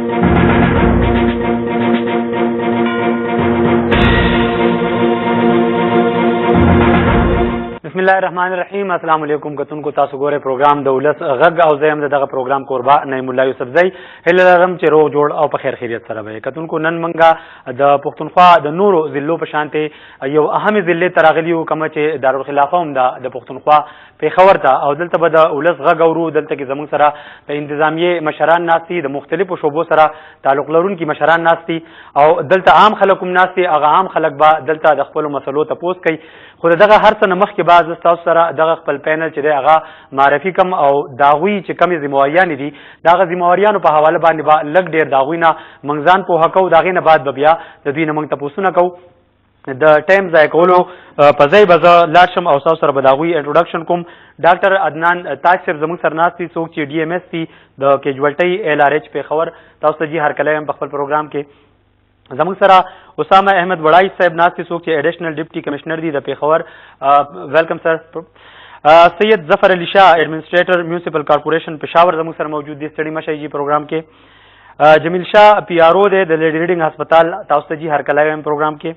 بسم الله الرحمن الرحیم. السلام علیکم کتونکو، تاسو ګوره پروګرام د ولس غږ او زه هم دغه پروګرام کوربه نعیم الله یوسفزی. هیله لرم چې روغ جوړ او په خیر خیریت سره وي. کتونکو نن منګه د پښتونخوا د نورو ضلعو په شانتې یو اهم ضلع ته راغلي یو، کومه چې دارالخلافه هم ده د پښتونخوا پېښور ته، او دلته به د ولس غږ اورو. دلته کې زموږ سره د انتظامیې مشران ناستي، د مختلفو شعبو سره تعلق لرونکي مشران ناستي، او دلته عام خلک هم ناستي. هغه عام خلک به دلته د خپلو مسلو تپوس کوي. خو دغه هر څه نه مخکې به زه ستاسو سره دغه خپل پینل چې دی هغه معرفي کم، او د هغوی چې کمې ذمهواریانې دي د هغه ذمهواریانو په حواله باندې به لږ ډېر د هغوی نه موږ ځان پوهه کوو. د هغې نه بعد به بیا د دوی نه موږ تپوسونه کوو. د ټایم ضایع کولو په ځای به زه لاړ شم او ستاسو سره به د هغوی انټروډکشن کوم. ډاکټر عدنان تاج صاحب زموږ سره ناست دي، څوک چې ډي ایم ایس دي د کیجوالټۍ LRH پېښور. تاسو ته جي هرکلی یم په خپل پروګرام کې. زموږ سره اسامه احمد وړای صاحب ناست دي، څوک چې ایډیشنل ډپټي کمشنر دي د پېښور. ویلکم سر. سید ظفر علی شاه ایڈمنسٹریٹر میونسپل کارپوریشن پشاور زموږ سره موجود دي. ستړي مه شئ جي پروګرام کې. جمیل شاه PRO دی د لیډي ریډنګ هسپتال. تاسو ته جي هرکلی یم پروګرام کې.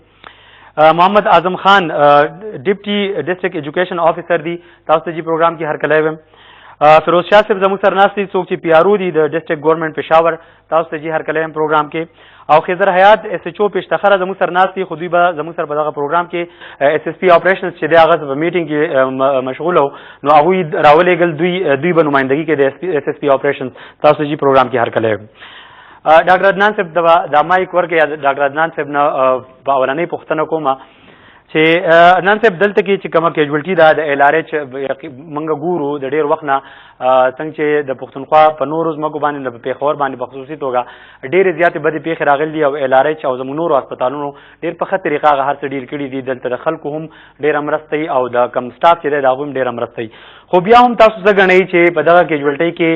محمد اعظم خان ډپټي ډسټرکټ ایجوکیشن آفیسر دی. تاسو ته جي پروګرام کې هرکلی یم. فیروز شاه صاحب زموږ سره ناست دي، څوک چې PRO دي د ډسټرکټ ګورنمنټ پېښور. تاسو ته جي هرکلی یم پروګرام کې. او خضر حیات SHO پیشتخره زموږ سره ناست دي، خو دوی به زموږ سره په دغه پروګرام کې SSP آپریشنز چې دی هغه په میټینګ کې مشغول وو، نو هغوی راولېږل. دوی به نمایندګي کوي د SSP آپریشنز. تاسو ته جي پروګرام کې هرکلی یم. ډاکټر عدنان صاحب دا مایک ورکړئ. ډاکټر عدنان صاحب نه په اولنۍ پوښتنه کومه چې عدنان صاحب دلته کې چې کومه کیجوالټي ده د LRH موږ ګورو د ډېر وخت نه څنګه چې د پښتونخوا په نورو ځمکو باندې په پېښور باندې په خصوصي توګه ډېرې زیاتې بدې پېښې راغلي دي، او LRH او زموږ نورو هسپتالونو ډېر په ښه طریقه هغه هر څه ډیل کړي دي. دلته د خلکو هم ډېره مرسته وي، او د کم سټاف چې دی د هغوی هم ډېره مرسته وي. خو بیا هم تاسو څه ګڼئ چې په دغه کیجوالټۍ کې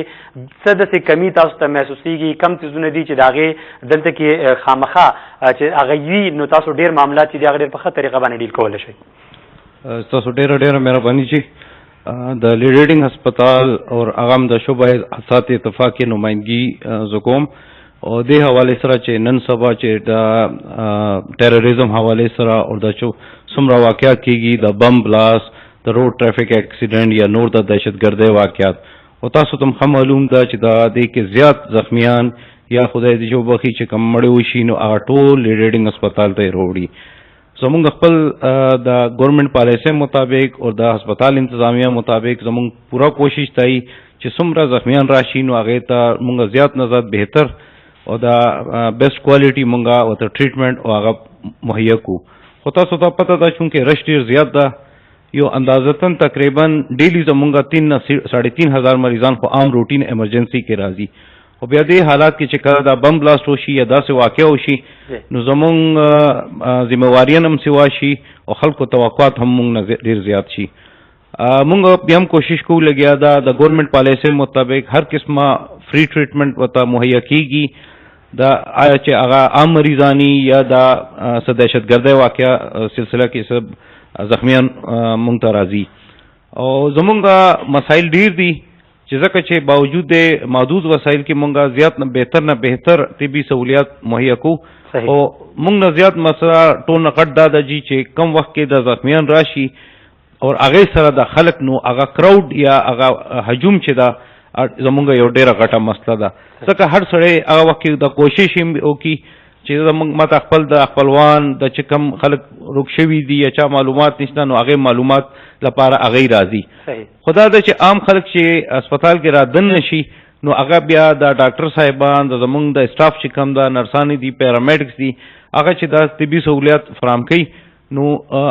څه داسې کمی تاسو ته محسوسېږي؟ کم څیزونه دي چې د هغې دلته کې خامخا چې هغه وي، نو تاسو ډېر معاملات چې دي هغه ډېر په ښه طریقه باندې ډیل کولی شئ؟ تاسو ډېره مهرباني چې د لیډینګ هسپتال او هغه هم د شعبه حساسات اتفاق نمائندګي زه کوم، او دې حوالې سره چې نن سبا چې د ټیرریزم حوالې سره او د څومره واقعات کېږي، د بم بلاست، د روډ ټرافیک اکسیډنټ یا نور د دهشتګردۍ واقعات، او تاسو ته هم معلوم ده چې د دې کې زیات زخمیان یا خدای دې جو بخي چې کم مړه وشي نو هغه ټول لیډینګ هسپتال ته وروړي. زمونږ خپل د گورنمنٹ پالیسی مطابق او د هسپتال انتظامیه مطابق زمونږ پورا کوشش دی چې څومره زخمیان راشي نو هغې ته مونږ زیات نه زیات بهتر او د بیسټ کوالټي مونږ ورته ټریټمنټ او هغه مهیا کو. خو تاسو ته پته ده چونکې رش ډېر زیات ده، یو اندازتاً تقریباً ډیلی زمونږ 3 نه 3,500 مریضان خو عام روټین ایمرجنسي کې راځي. خو بیا دې حالات کې چې کله دا بم بلاست وشي یا داسې واقع وشي نو زمونږ ذمہواریان هم سوا شي او خلکو توقعات هم مونږ نه ډېر زیات شي. مونږ بیا هم کوشش کوو لګیا ده د ګورنمنټ پالیسی مطابق هر قسمه فری ټریټمنټ ورته مهیا کېږي. دا آیا چې هغه عام مریضانی یا دا څه دهشتګردۍ واقعه سلسله کې څه زخمیان مونږ ته راځي. او زمونږ مسایل ډېر دي چې ځکه چې باوجود د محدود وسایل کې مونږ زیات نه بهتر طبي سہولیات مهیا کو، او مونږ نه زیات مسله ټول نه غټ دا ده چې کم وخت کې د زخمیان راشي او هغې سره د خلک نو هغه کراؤډ یا هغه هجوم چې ده زمونږ یو ډېره غټه مسله ده. ځکه هر سړی هغه وخت کې د کوشش هم وکړي چې زمونږ ماته خپل د خپلوان د چې کم خلک روک شوي دي یا چا معلومات نشته نو هغې معلومات لپاره هغې راځي. خو دا ده چې عام خلک چې هسپتال کې را دن نشي نو هغه بیا د ډاکټر صاحبان د زمونږ د اسټاف چې کم ده نرسانې دي پیرامیډکس دي هغه چې دا طبي سہولیات فراهم کوي نو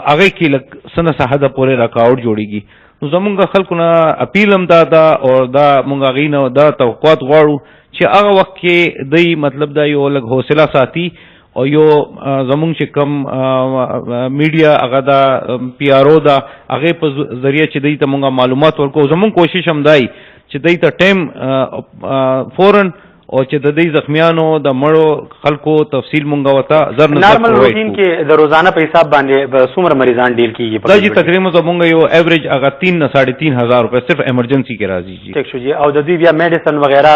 هغې کې لږ څه نه څه حده پورې رکاوټ جوړېږي. نو زمونږ خلکو نه اپیل هم دا ده او دا مونږ هغې نه دا توقعات غواړو چې هغه وخت کې دی مطلب دا یو لږ حوصله ساتي او یو زمونږ چې کم میډیا هغه دا PRO دا هغې په ذریعه چې دی ته مونږ معلومات ورکو. زمونږ کوشش هم دی چې دی ته ټایم فوراً او چې د دې زخمیانو د مړو خلکو تفصیل مونږ وتا زر نه نارمل روټین کې د روزانه په حساب باندې څومره مریضان ډیل کیږي؟ دا جی تقریبا زمونږ یو ایوریج هغه 3 نه 3,500 روپے صرف ایمرجنسی کې راځي جی. ٹھیک شو جی. او د دې بیا میډیسن وغیرہ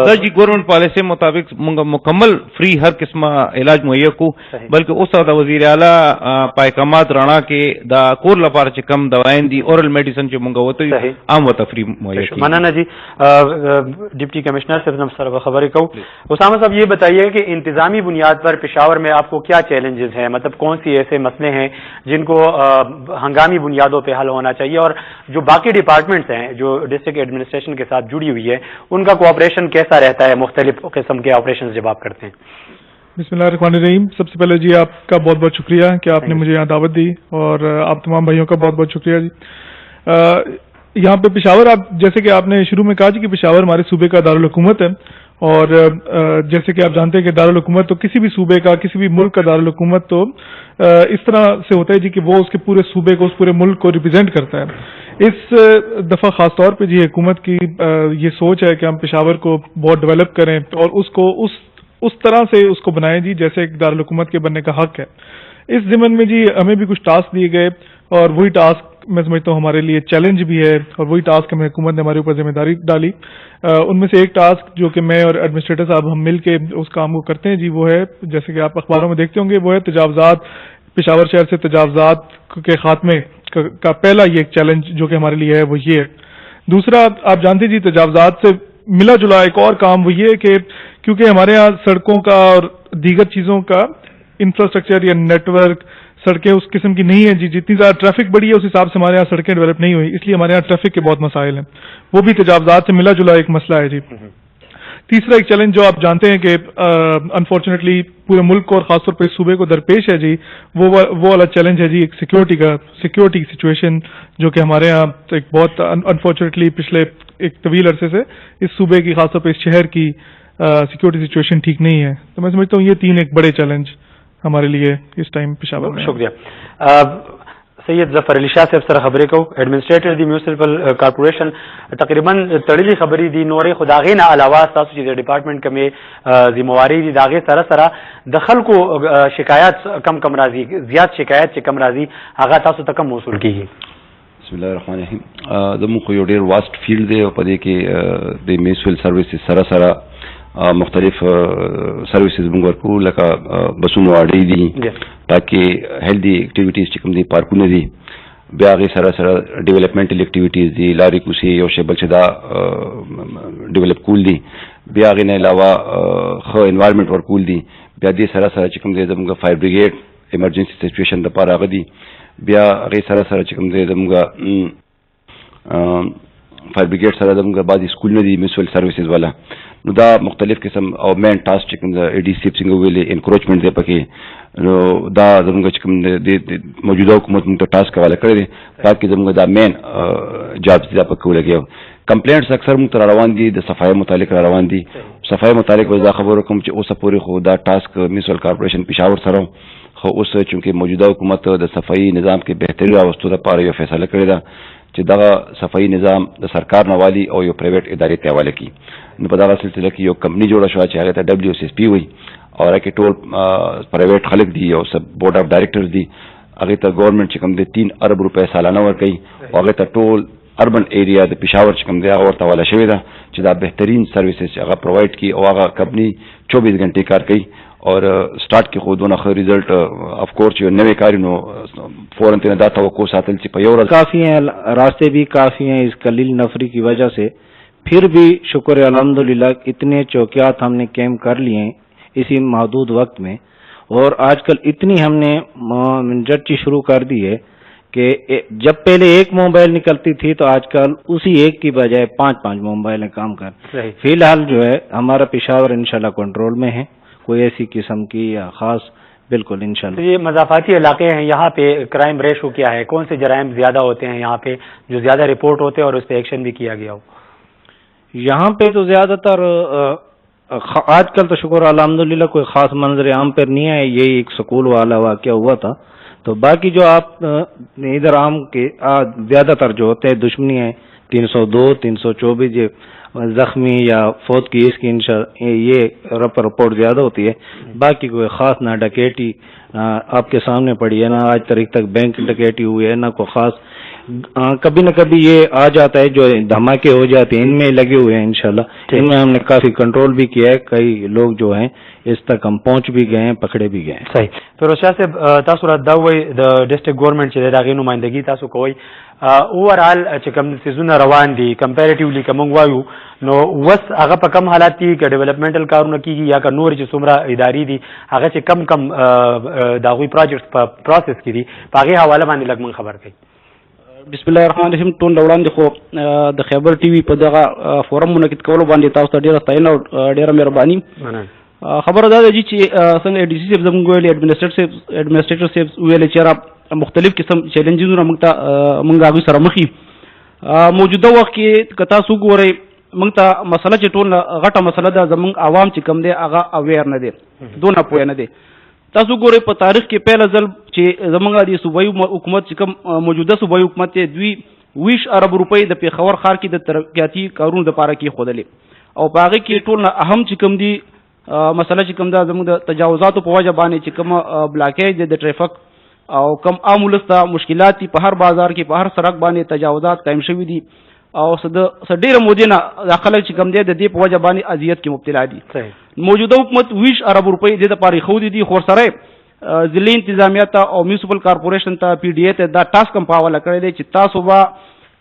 دا جی گورنمنٹ پالیسی مطابق مونږ مکمل فری هر قسمه علاج مهیا کو، بلکې اوس د وزیر اعلی پایکمات رانا کې دا کور لپاره چې کم دوايان دي اورل میډیسن چې مونږ وته عام وته فری مهیا کی. منانا جی. ڈپٹی کمشنر سے سر خبریں کہوں. اسامہ صاحب یہ بتائیے کہ انتظامی بنیاد پر پشاور میں آپ کو کیا چیلنجز ہیں، مطلب کون سی ایسے مسئلے ہیں جن کو ہنگامی بنیادوں پہ حل ہونا چاہیے، اور جو باقی ڈپارٹمنٹس ہیں جو ڈسٹرکٹ ایڈمنسٹریشن کے ساتھ جڑی ہوئی ہے ان کا کوآپریشن کیسا رہتا ہے مختلف قسم کے آپریشن جب آپ کرتے ہیں؟ بسم اللہ الرحمن الرحیم. سب سے پہلے جی آپ کا بہت بہت شکریہ کہ آپ نے مجھے یہاں دعوت دی، اور آپ تمام بھائیوں کا بہت بہت شکریہ جی. یہاں پہ پشاور، آپ جیسے کہ آپ نے شروع میں کہا جی کہ پشاور ہمارے صوبے کا دارالحکومت ہے، اور جیسے کہ آپ جانتے ہیں کہ دارالحکومت تو کسی بھی صوبے کا، کسی بھی ملک کا دارالحکومت تو اس طرح سے ہوتا ہے جی کہ وہ اس کے پورے صوبے کو، اس پورے ملک کو ریپرزینٹ کرتا ہے. اس دفعہ خاص طور پہ جی حکومت کی یہ سوچ ہے کہ ہم پشاور کو بہت ڈیولپ کریں اور اس کو اس طرح سے اس کو بنائیں جی جیسے ایک دارالحکومت کے بننے کا حق ہے. اس ضمن میں جی ہمیں بھی کچھ ٹاسک دیے گئے، اور وہی ٹاسک میں سمجھتا ہوں ہمارے لیے چیلنج بھی ہے، اور وہی ٹاسک ہمیں حکومت نے ہمارے اوپر ذمہ داری ڈالی. ان میں سے ایک ٹاسک جو کہ میں اور ایڈمنسٹریٹر صاحب ہم مل کے اس کام کو کرتے ہیں جی، وہ ہے جیسے کہ آپ اخباروں میں دیکھتے ہوں گے، وہ ہے تجاوزات. پشاور شہر سے تجاوزات کے خاتمے کا پہلا یہ ایک چیلنج جو کہ ہمارے لیے ہے وہ یہ ہے. دوسرا آپ جانتے جی تجاوزات سے ملا جلا ایک اور کام وہ یہ ہے کہ کیونکہ ہمارے یہاں سڑکوں کا اور دیگر چیزوں کا انفراسٹرکچر یا نیٹ ورک، سڑکیں اس قسم کی نہیں ہیں جی، جتنی زیادہ ٹریفک بڑی ہے اس حساب سے ہمارے یہاں سڑکیں ڈیولپ نہیں ہوئی، اس لیے ہمارے یہاں ٹریفک کے بہت مسائل ہیں، وہ بھی تجاوزات سے ملا جلا ایک مسئلہ ہے جی. تیسرا ایک چیلنج جو آپ جانتے ہیں کہ انفارچونیٹلی پورے ملک کو اور خاص طور پہ صوبے کو درپیش ہے جی، وہ والا چیلنج ہے جی ایک سیکیورٹی کی سچویشن، جو کہ ہمارے ہاں ایک بہت انفارچونیٹلی پچھلے ایک طویل عرصے سے اس صوبے کی، خاص طور پہ اس شہر کی سیکیورٹی سچویشن ٹھیک نہیں ہے. تو میں سمجھتا ہوں یہ 3 ایک بڑے چیلنج ہمارے لیے اس ٹائم پشاور میں. شکریہ. سید ظفر علی شاہ صاحب سر خبریں کو ایڈمنسٹریٹر دی میونسپل کارپوریشن تقریباً تڑلی خبری دی نورے خداغے نہ علاوہ تاسو چې ډپارټمنټ کمې ذمہواری دی داغه سره سره د خلکو شکایت کم راځي، زیات شکایت چې کم راځي هغه تاسو ته کم موصول کیږي؟ بسم الله الرحمن الرحیم. زموږ یو ډیر واسټ فیلډ دی او په دې کې د میونسپل سروسز سره سره مختلف سروسز موږ ورکو، لکه بسونو اډې دي تاکہ هیلدی ایکټیویټیز چې کوم دي، پارکونه دي، بیا هغې سره سره ډیولپمنټل ایکټیویټیز دي، لارې کوڅې یو شی بل چې دا ډیولپ کول دي، بیا هغې نه علاوه ښه انوایرمنټ ورکول دي، بیا دې سره سره چې کوم دی زموږ فایر بریګیډ ایمرجنسي سچویشن دپاره هغه دي، بیا هغې سره سره چې کوم دی زموږ فایر بریګیډ سره زموږ بعضې سکولونه دي میونسپل سروسز والا. نو دا مختلف قسم او مین ټاسک چې کوم د ای ډي سی څنګه ویلې انکروچمنټ دی پکې، نو دا زموږ چې کوم د موجوده حکومت موږ ته ټاسک حواله کړی دی، تاکہ زموږ دا مین جابس دي دا پکې ولګي. کمپلینټس اکثر موږ ته را روان دي د صفایي متعلق را روان دي. صفایي متعلق به دا خبره کوم چې اوسه پورې خو دا ټاسک میونسپل کارپوریشن پشاور سره خو اوس چونکې موجوده حکومت د صفایي نظام کې بهتري راوستو لپاره یو فیصله کړې ده چې دغه صفایي نظام د سرکار نه والي او یو پرایویټ ادارې ته حواله کړي. نو په دغه سلسله کې یو کمپنی جوړه شوه چې هغې ته WSSP وایي، او هغه کې ټول پرایویټ خلک دي او سب بورډ آف ډایرکټرز دي. هغې ته گورنمنټ چې کوم دی 3 ارب روپۍ سالانه ورکوي، او هغې ته ټول اربن ایریا د پشاور چې کوم دی هغه ورته حواله شوې ده چې دا بهترین سروسز چې هغه پرووایډ کړي، او هغه کمپنی 24 گھنٹے کار کوي. اور سٹارٹ کې خو دونه ښه ریزلټ اف کورس یو نوې کار نو فوراً تینا دا توقع ساتل چې په یو ورځ کافی ہیں، راستے بھی کافی ہیں اس قلیل نفری کی وجہ سے، پھر بھی شکر الحمدللہ اتنے چوکیات ہم نے کیمپ کر لیے ہیں اسی محدود وقت میں. اور آج کل اتنی ہم نے جٹی شروع کر دی ہے کہ جب پہلے ایک موبائل نکلتی تھی تو آج کل اسی ایک کی بجائے 5 موبائلیں کام کر. فی الحال جو ہے ہمارا پشاور انشاءاللہ کنٹرول میں ہے، کوئی ایسی قسم کی یا خاص بالکل انشاءاللہ. یہ مضافاتی علاقے ہیں، یہاں پہ کرائم ریشو کیا ہے؟ کون سے جرائم زیادہ ہوتے ہیں یہاں پہ جو زیادہ رپورٹ ہوتے ہیں اور اس پہ ایکشن بھی کیا گیا ہو؟ یہاں پہ تو زیادہ تر آج کل تو شکر الحمدللہ کوئی خاص منظر عام پر نہیں ہے، یہی ایک سکول والا واقعہ ہوا تھا. تو باقی جو آپ ادھر عام کے زیادہ تر جو ہوتے ہیں دشمنی ہیں 302 324 زخمی یا فوت کی اس کی یہ رپورٹ زیادہ ہوتی ہے. باقی کوئی خاص نہ ڈکیٹی آپ کے سامنے پڑی ہے، نہ آج تاریخ تک بینک ڈکیٹی ہوئی ہے، نہ کوئی خاص. کبھی نہ کبھی یہ آ جاتا ہے جو دھماکے ہو جاتے ہیں، ان میں لگے ہوئے ہیں انشاءاللہ. ان میں ہم نے کافی کنٹرول بھی کیا ہے، کئی لوگ جو ہیں اس تک ہم پہنچ بھی گئے ہیں، پکڑے بھی گئے ہیں. صحیح. فیروز شاہ صاحب تاسو را دا وای د ډسټریکټ ګورنمنت چې د هغې نمایندګي تاسو کوئ، اوورال چې کوم څیزونه روان دي کمپیریټیولی که موږ وایو نو اوس هغه په کم حالات دي که ډیولپمنټل کارونه کیږي یا که نور چې څومره ادارې دي هغه چې کم د هغوی پروجیکټس په پروسس کې دي په هغې حواله باندې لږ موږ خبر کړئ. بسم الله الرحمن الرحیم. ټول وړاندې خو د خیبر ټي وي په دغه فورم منعقد کولو باندې تاسو ته ډیره ستاینه او ډیره مهرباني. خبره دا ده چې څنګه ای ډي سی صاحب زموږ ویلي، ایډمنسټریټر صاحب ویلي چې را مختلف قسم چیلنجونه موږ هغوی سره مخ یو. موجوده وخت کې که تاسو وګورئ موږ ته مسله چې ټول غټه مسله ده، زموږ عوام چې کم دی هغه اویر نه دی، دونه پوه نه دی. تاسو ګورئ په تاریخ کې پهله ځل چې زموږ د صوبایي حکومت چې کوم موجوده صوبایي حکومت دی 20 ارب روپۍ د پېښور ښار کې د ترقیاتي کارونو دپاره کېښودلې، او په هغې کې ټول نه اهم چې کوم دي مسله چې کوم ده زموږ د تجاوزاتو په وجه باندې چې کوم بلاکیج دی د ټریفک او کم عام ولس ته مشکلات دي، په هر بازار کې په هر سړک باندې تجاوزات قایم شوي دي، او څه ډېره مودې نه دا خلک چې کوم دی د دې په وجه باندې اذیت کې مبتلا دي. موجوده حکومت 20 ارب روپۍ دې دپاره ایښودي دي، خو سره ضلعي انتظامیه ته او میونسپل کارپوریشن ته پی ډي اے ته دا ټاسک هم په حواله کړی دی چې تاسو به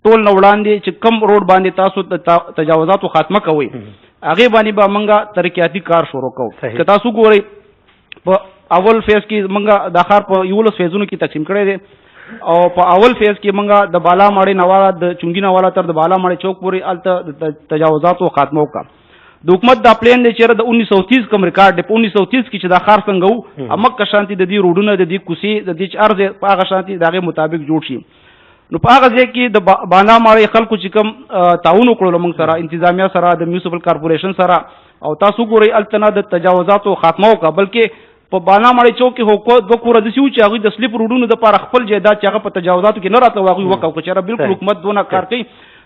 ټول نه وړاندې چې کم روډ باندې تاسو د تجاوزاتو خاتمه کوئ هغې باندې به موږ ترقیاتي کار شروع کوو. که تاسو ګورئ په اول فیز کې موږ دا ښار په 11 فیزونو کې تقسیم کړی دی، او په اول فیز کې موږ د بالا ماړۍ نواله د چونګي نواله تر د بالا ماړۍ چوک پورې هلته د تجاوزاتو خاتمه وکړه. د حکومت دا پلان دی چې د 1930 کوم ریکارډ دی، په 1930 کې چې دا ښار څنګه وو همغه شانتي د دې روډونه د دې کوڅې د دې چې هر ځای په هغه شانتي د هغې مطابق جوړ شي. نو په هغه ځای کې د بالا ماړۍ خلکو چې کوم تعاون وکړلو موږ سره، انتظامیه سره، د میونسپل کارپوریشن سره، او تاسو ګورئ هلته نه د تجاوزاتو خاتمه وکړه، بلکې په بالا ماړۍ چوک کې خو دوه کوره داسې وو چې هغوی د سلیپ روډونو دپاره خپل جایداد چې هغه په تجاوزاتو کې نه راتله هغوی وکړو. که چېرې بلکل حکومت دونه کار کوي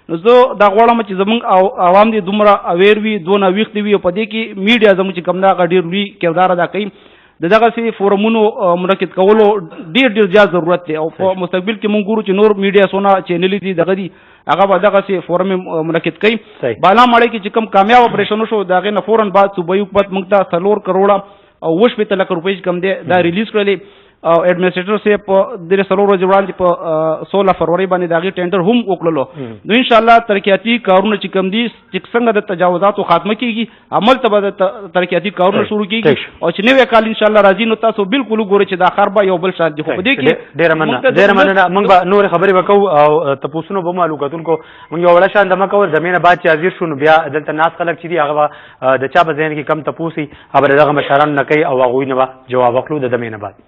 نو زه دا غواړم چې زموږ عوام دې دومره اویر وي، دونه ویښ وي، او په دې کې میډیا زموږ چې کوم ده هغه ډېر لوی کردار ادا کوي. د دغسې فورمونو منعقد کولو ډېر زیات ضرورت دی، او په مستقبل کې موږ ګورو چې نور میډیا څونه چینلې دي دغه دي هغه به دغسې فورم منعقد کوي. بالا ماړۍ کې چې کوم کامیاب اپریشن وشو د هغې نه فوراً بعد صوبایي حکومت موږ ته 4 کروړه او 80 لک روپۍ چې کوم دی دا ریلیز کړلې، او ایڈمنسټریټر صاحب په درې څلور ورځې وړاندې په 16 فروری باندې د هغې ټینډر هم وکړلو. نو انشاءالله ترقیاتي کارونه چې کوم دي چې څنګه د تجاوزاتو خاتمه کېږي، عمل ته به د ترقیاتي کارونه شروع کېږي، او چې نوی کال انشاءالله راځي نو تاسو بالکل وګورئ چې دا ښار به یو بل شان دي. خو په دې کې ډېره مننه. موږ به نورې خبرې به کوو او تپوسونه به مو کتونکو موږ یو وړه شان دمه کوو، زمینه بعد چې حاضر شو نو بیا دلته ناست خلک چې دي هغه به د چا په ذهن کې کم تپوس وي هغه به د دغه مشرانو نه کوي او هغوی نه به جواب اخلو د دمې نه بعد.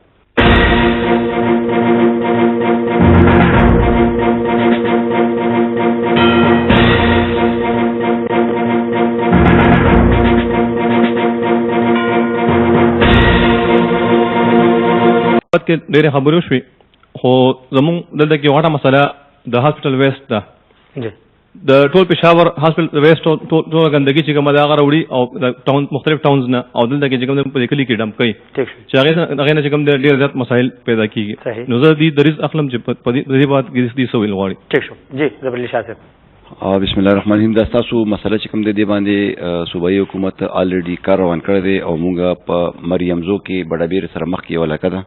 کې ډېرې خبرې وشوې، خو زموږ دلته کې غټه مسله د هاسپټل ویسټ ده. د ټول پېښور هاسپټل ویسټ ټوله ګندګي چې کومه ده هغه راوړي او د ټاون مختلف ټاونز نه، او دلته کې چې کوم دی په دې کلي کې ډمپ کوي چې هغې نه چې کوم دی ډېر زیات مسایل پیدا کېږي. نو زه دې دریځ اخلم چې په دې بعد دې څه ویل غواړي. ٹھیک شو. جی زبرالي شاه صاحب. بسم الله الرحمن الرحیم. دا ستاسو مسله چې کوم دی دې باندې صوبایي حکومت آلریډي کار روان کړی دی، او موږ په مریمزو کې بډابیر سره مخکې یوه علاقه ده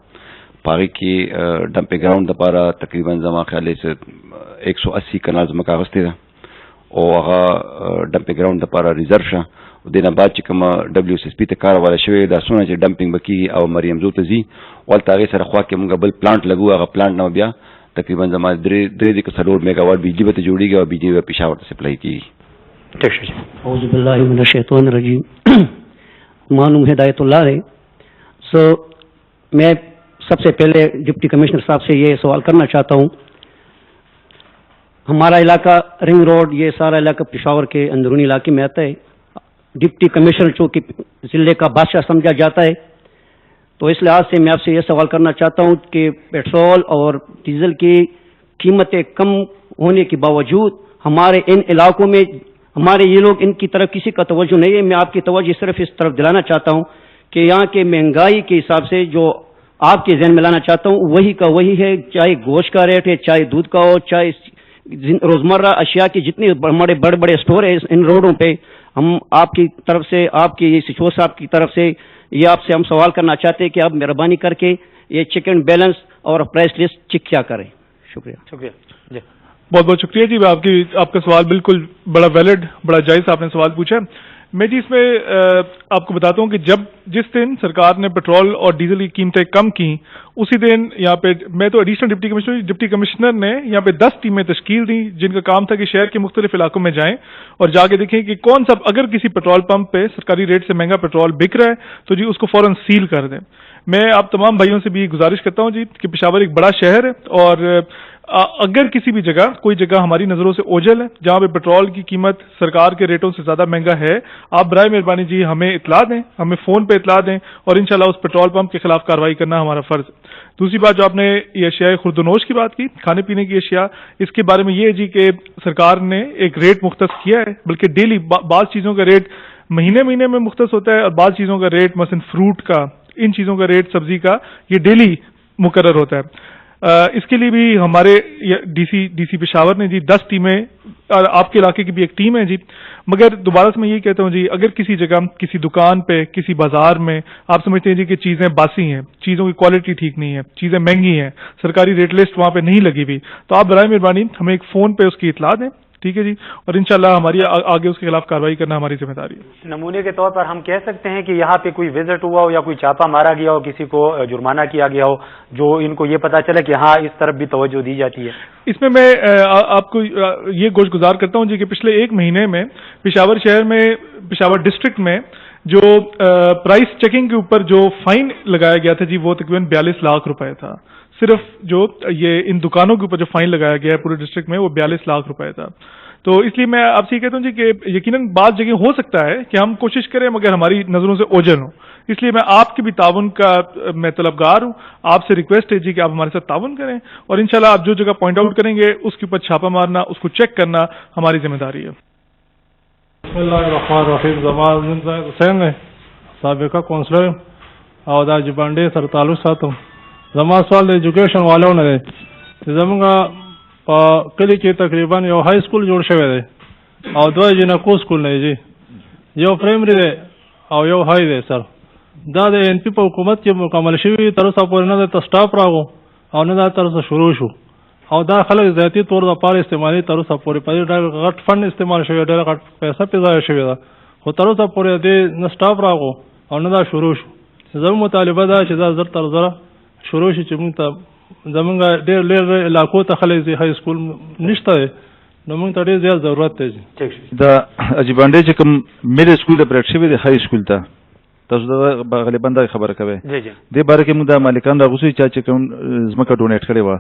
په هغې کې ډمپینګ ګراؤنډ دپاره تقریبا زما خیال دی 180 کنال ځمکه اخیستې ده، او هغه ډمپینګ ګراؤنډ دپاره ریزرو شه. دې نه بعد چې کومه WSSP ته کار حواله شوی دا څونه چې ډمپینګ به کېږي او مریمزو ته ځي، هلته هغې سره خوا کې موږ بل پلانټ لګو، هغه پلانټ نه بیا تقریبا زما 3 که 4 میگا واټ بجلی به ته جوړېږي او بجلی به پېښور ته سپلائی کېږي. ٹھیک شو. اعوذ باللہ من الشیطان الرجیم. معلوم ہدایت اللہ ہے. میں سب سے پہلے ڈپٹی کمشنر صاحب سے یہ سوال کرنا چاہتا ہوں، ہمارا علاقہ رنگ روڈ یہ سارا علاقہ پشاور کے اندرونی علاقے میں آتا ہے. ڈپٹی کمشنر چونکہ ضلع کا بادشاہ سمجھا جاتا ہے، تو اس لحاظ سے میں آپ سے یہ سوال کرنا چاہتا ہوں کہ پیٹرول اور ڈیزل کی قیمتیں کم ہونے کے باوجود ہمارے ان علاقوں میں ہمارے یہ لوگ ان کی طرف کسی کا توجہ نہیں ہے. میں آپ کی توجہ صرف اس طرف دلانا چاہتا ہوں کہ یہاں کے مہنگائی کے حساب سے جو آپ کے ذہن میں لانا چاہتا ہوں وہی کا وہی ہے, چاہے گوشت کا ریٹ ہے, چاہے دودھ کا ہو, چاہے روزمرہ اشیاء کی جتنے بڑے بڑے اسٹور ہیں ان روڈوں پہ. ہم آپ کی طرف سے, آپ کی سچو صاحب کی طرف سے یہ آپ سے ہم سوال کرنا چاہتے ہیں کہ آپ مہربانی کر کے یہ چیک اینڈ بیلنس اور پرائس لسٹ چیک کیا کریں. شکریہ. جی بہت بہت شکریہ جی. آپ کا سوال بالکل بڑا ویلڈ, بڑا جائز آپ نے سوال پوچھا. میں جی اس میں آپ کو بتاتا ہوں کہ جس دن سرکار نے پیٹرول اور ڈیزل کی قیمتیں کم کی اسی دن یہاں پہ میں تو ایڈیشنل ڈپٹی کمشنر نے یہاں پہ 10 ٹیمیں تشکیل دی جن کا کام تھا کہ شہر کے مختلف علاقوں میں جائیں اور جا کے دیکھیں کہ کون سا اگر کسی پیٹرول پمپ پہ سرکاری ریٹ سے مہنگا پیٹرول بک رہا ہے تو جی اس کو فوراً سیل کر دیں. میں آپ تمام بھائیوں سے بھی گزارش کرتا ہوں جی کہ پشاور ایک بڑا شہر ہے اور اگر کسی بھی جگہ کوئی جگہ ہماری نظروں سے اوجھل ہے جہاں پہ پیٹرول کی قیمت سرکار کے ریٹوں سے زیادہ مہنگا ہے, آپ برائے مہربانی جی ہمیں اطلاع دیں, ہمیں فون پہ اطلاع دیں اور انشاءاللہ اس پیٹرول پمپ کے خلاف کارروائی کرنا ہمارا فرض ہے. دوسری بات جو آپ نے یہ اشیاء خوردونوش کی بات کی, کھانے پینے کی اشیاء, اس کے بارے میں یہ ہے جی کہ سرکار نے ایک ریٹ مختص کیا ہے, بلکہ ڈیلی بعض چیزوں کا ریٹ مہینے میں مختص ہوتا ہے اور بعض چیزوں کا ریٹ مثلا فروٹ کا, ان چیزوں کا ریٹ, سبزی کا, یہ ڈیلی مقرر ہوتا ہے. اس کے لیے بھی ہمارے ڈی سی پشاور نے جی 10 ٹیمیں, آپ کے علاقے کی بھی ایک ٹیم ہے جی. مگر دوبارہ سے میں یہ کہتا ہوں جی اگر کسی جگہ کسی دکان پہ کسی بازار میں آپ سمجھتے ہیں جی کہ چیزیں باسی ہیں, چیزوں کی کوالٹی ٹھیک نہیں ہے, چیزیں مہنگی ہیں, سرکاری ریٹ لسٹ وہاں پہ نہیں لگی ہوئی, تو آپ برائے مہربانی ہمیں ایک فون پہ اس کی اطلاع دیں. ٹھیک ہے جی, اور انشاءاللہ ہماری آگے اس کے خلاف کارروائی کرنا ہماری ذمہ داری ہے. نمونے کے طور پر ہم کہہ سکتے ہیں کہ یہاں پہ کوئی وزٹ ہوا ہو یا کوئی چھاپا مارا گیا ہو, کسی کو جرمانہ کیا گیا ہو, جو ان کو یہ پتا چلے کہ ہاں اس طرف بھی توجہ دی جاتی ہے. اس میں میں آپ کو یہ گوش گزار کرتا ہوں جی کہ پچھلے ایک مہینے میں پشاور شہر میں, پشاور ڈسٹرکٹ میں جو پرائس چیکنگ کے اوپر جو فائن لگایا گیا تھا جی وہ تقریباً 42 لاکھ روپے تھا. صرف جو یہ ان دکانوں کے اوپر جو فائن لگایا گیا ہے پورے ڈسٹرکٹ میں وہ 42 لاکھ روپے تھا. تو اس لیے میں آپ سے یہ کہتا ہوں جی کہ یقیناً بعض جگہ ہو سکتا ہے کہ ہم کوشش کریں مگر ہماری نظروں سے اوجھل ہوں. اس لیے میں آپ کے بھی تعاون کا میں طلبگار ہوں. آپ سے ریکویسٹ ہے جی کہ آپ ہمارے ساتھ تعاون کریں اور انشاءاللہ آپ جو جگہ پوائنٹ آؤٹ کریں گے اس کے اوپر چھاپا مارنا, اس کو چیک کرنا ہماری ذمہ داری ہے. بسم اللہ الرحمن الرحیم. زمان حسین ہے, سابقہ کونسلر او دا جبانڈے سر تعلق ساتم. زمان سوال د ایجوکیشن والوں نے زمونږ کلی کې تقریبا یو های سکول جوړ شوی دی او دوه جنکو سکول نه جی, یو پرایمری دی او یو های دی. سر دا د ان پی په حکومت کې مکمل شوی, تر اوسه پورې نه د سټاف راغو او نه دا تر اوسه شروع شو او دا خلک ذاتی طور د پاره استعمالي تر اوسه پورې په ډېر غټ فند استعمال شوی, ډېر غټ پیسې په ځای شوی دا, خو تر اوسه پورې د نه سټاف راغو او نه دا شروع شو. زموږ مطالبه دا چې دا زر تر زره شروع شي چې موږ ته زمونږ ډېر لږ علاقو ته خلک ځي, های سکول نشته دی نو موږ ته ډېر زیات ضرورت دی. دا اجبانډې چې کوم میډل سکول د پریکټ شوی دی های سکول ته تاسو دا غالبا دا خبره کوي دې باره کې موږ د مالکان راغوسي چې کوم ځمکه ډونیټ کړې وه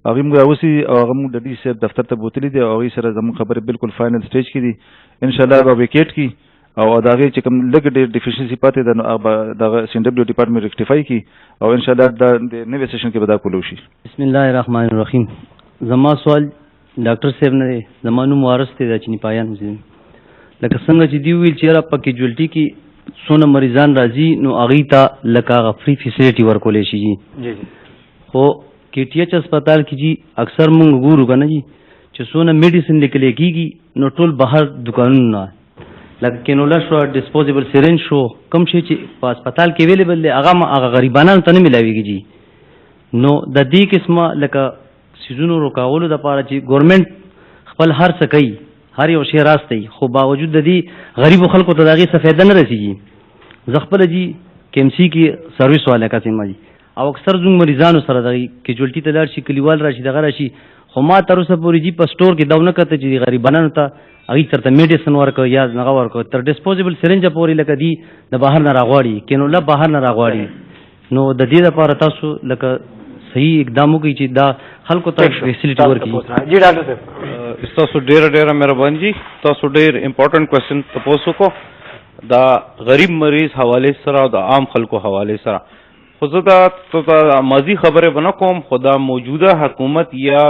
هغه موږ راغوسي او هغه موږ د ډي سي دفتر ته بوتلي دي او هغې سره زموږ خبرې بالکل فاینل سټیج کې دي. انشاءالله به ویکیټ کی او د هغې چې کوم لږ ډېر ډیفیشنسي پاتې ده نو هغه به دغه سی ان ډبلیو ډپارټمنټ ریکټیفای کی او انشاءالله د نوې سیشن کې به دا کولو شي. بسم الله الرحمن الرحیم. زما سوال ډاکټر صاحب نه دی, زما نوم وارث دی د چنیپایان حسین. لکه څنګه چې دی ویل چې را په کیجوالټي کې څونه مریضان راځي نو هغې ته لکه هغه فری فیسیلیټي ورکولی شي جی, خو کې ټي ایچ اسپتال کې جی اکثر مونږ ګورو که نه جی چې څونه میډیسن لیکلی کېږي نو ټول بهر دکانونو نه لکه کینولا شو, ډسپوزیبل سرنج شو, کوم شی چې په اسپتال کې اویلیبل دی هغه غریبانو ته نه میلاویږي جی. نو د دې قسمه لکه سیزونو روکاولو دپاره چې ګورنمنټ خپل هر څه کوي, هر یو شی راست دی, خو باوجود د دې غریبو خلکو ته د هغې څه فایده نه رسېږي. زه خپله جی کے ایم سی کې سروس والا کسیم جی او اکثر زموږ مریضانو سره دغې کیجوالټي ته لاړ شي, کلیوال راشي, دغه راشي, خو ما تر اوسه پورې جی په سټور کې دا ونه کته چې غریبانو ته هغې سره ته میډیسن ورکړه یا هغه ورکړه تر ډسپوزیبل سرنجه پورې لکه دی د بهر نه راغواړي, کینولا بهر نه راغواړي. نو د دې لپاره تاسو لکه صحیح اقدام وکړئ چې دا خلکو ته فیسیلیټي ورکړي. جی ډاکټر صاحب تاسو ډېره مهرباني جی, تاسو ډېر امپورټنټ کوېسچن تپوس وکړو د غریب مریض حوالې سره او د عام خلکو حوالې سره. خو زه دا ماضي خبرې به نه کوم, خو دا موجوده حکومت یا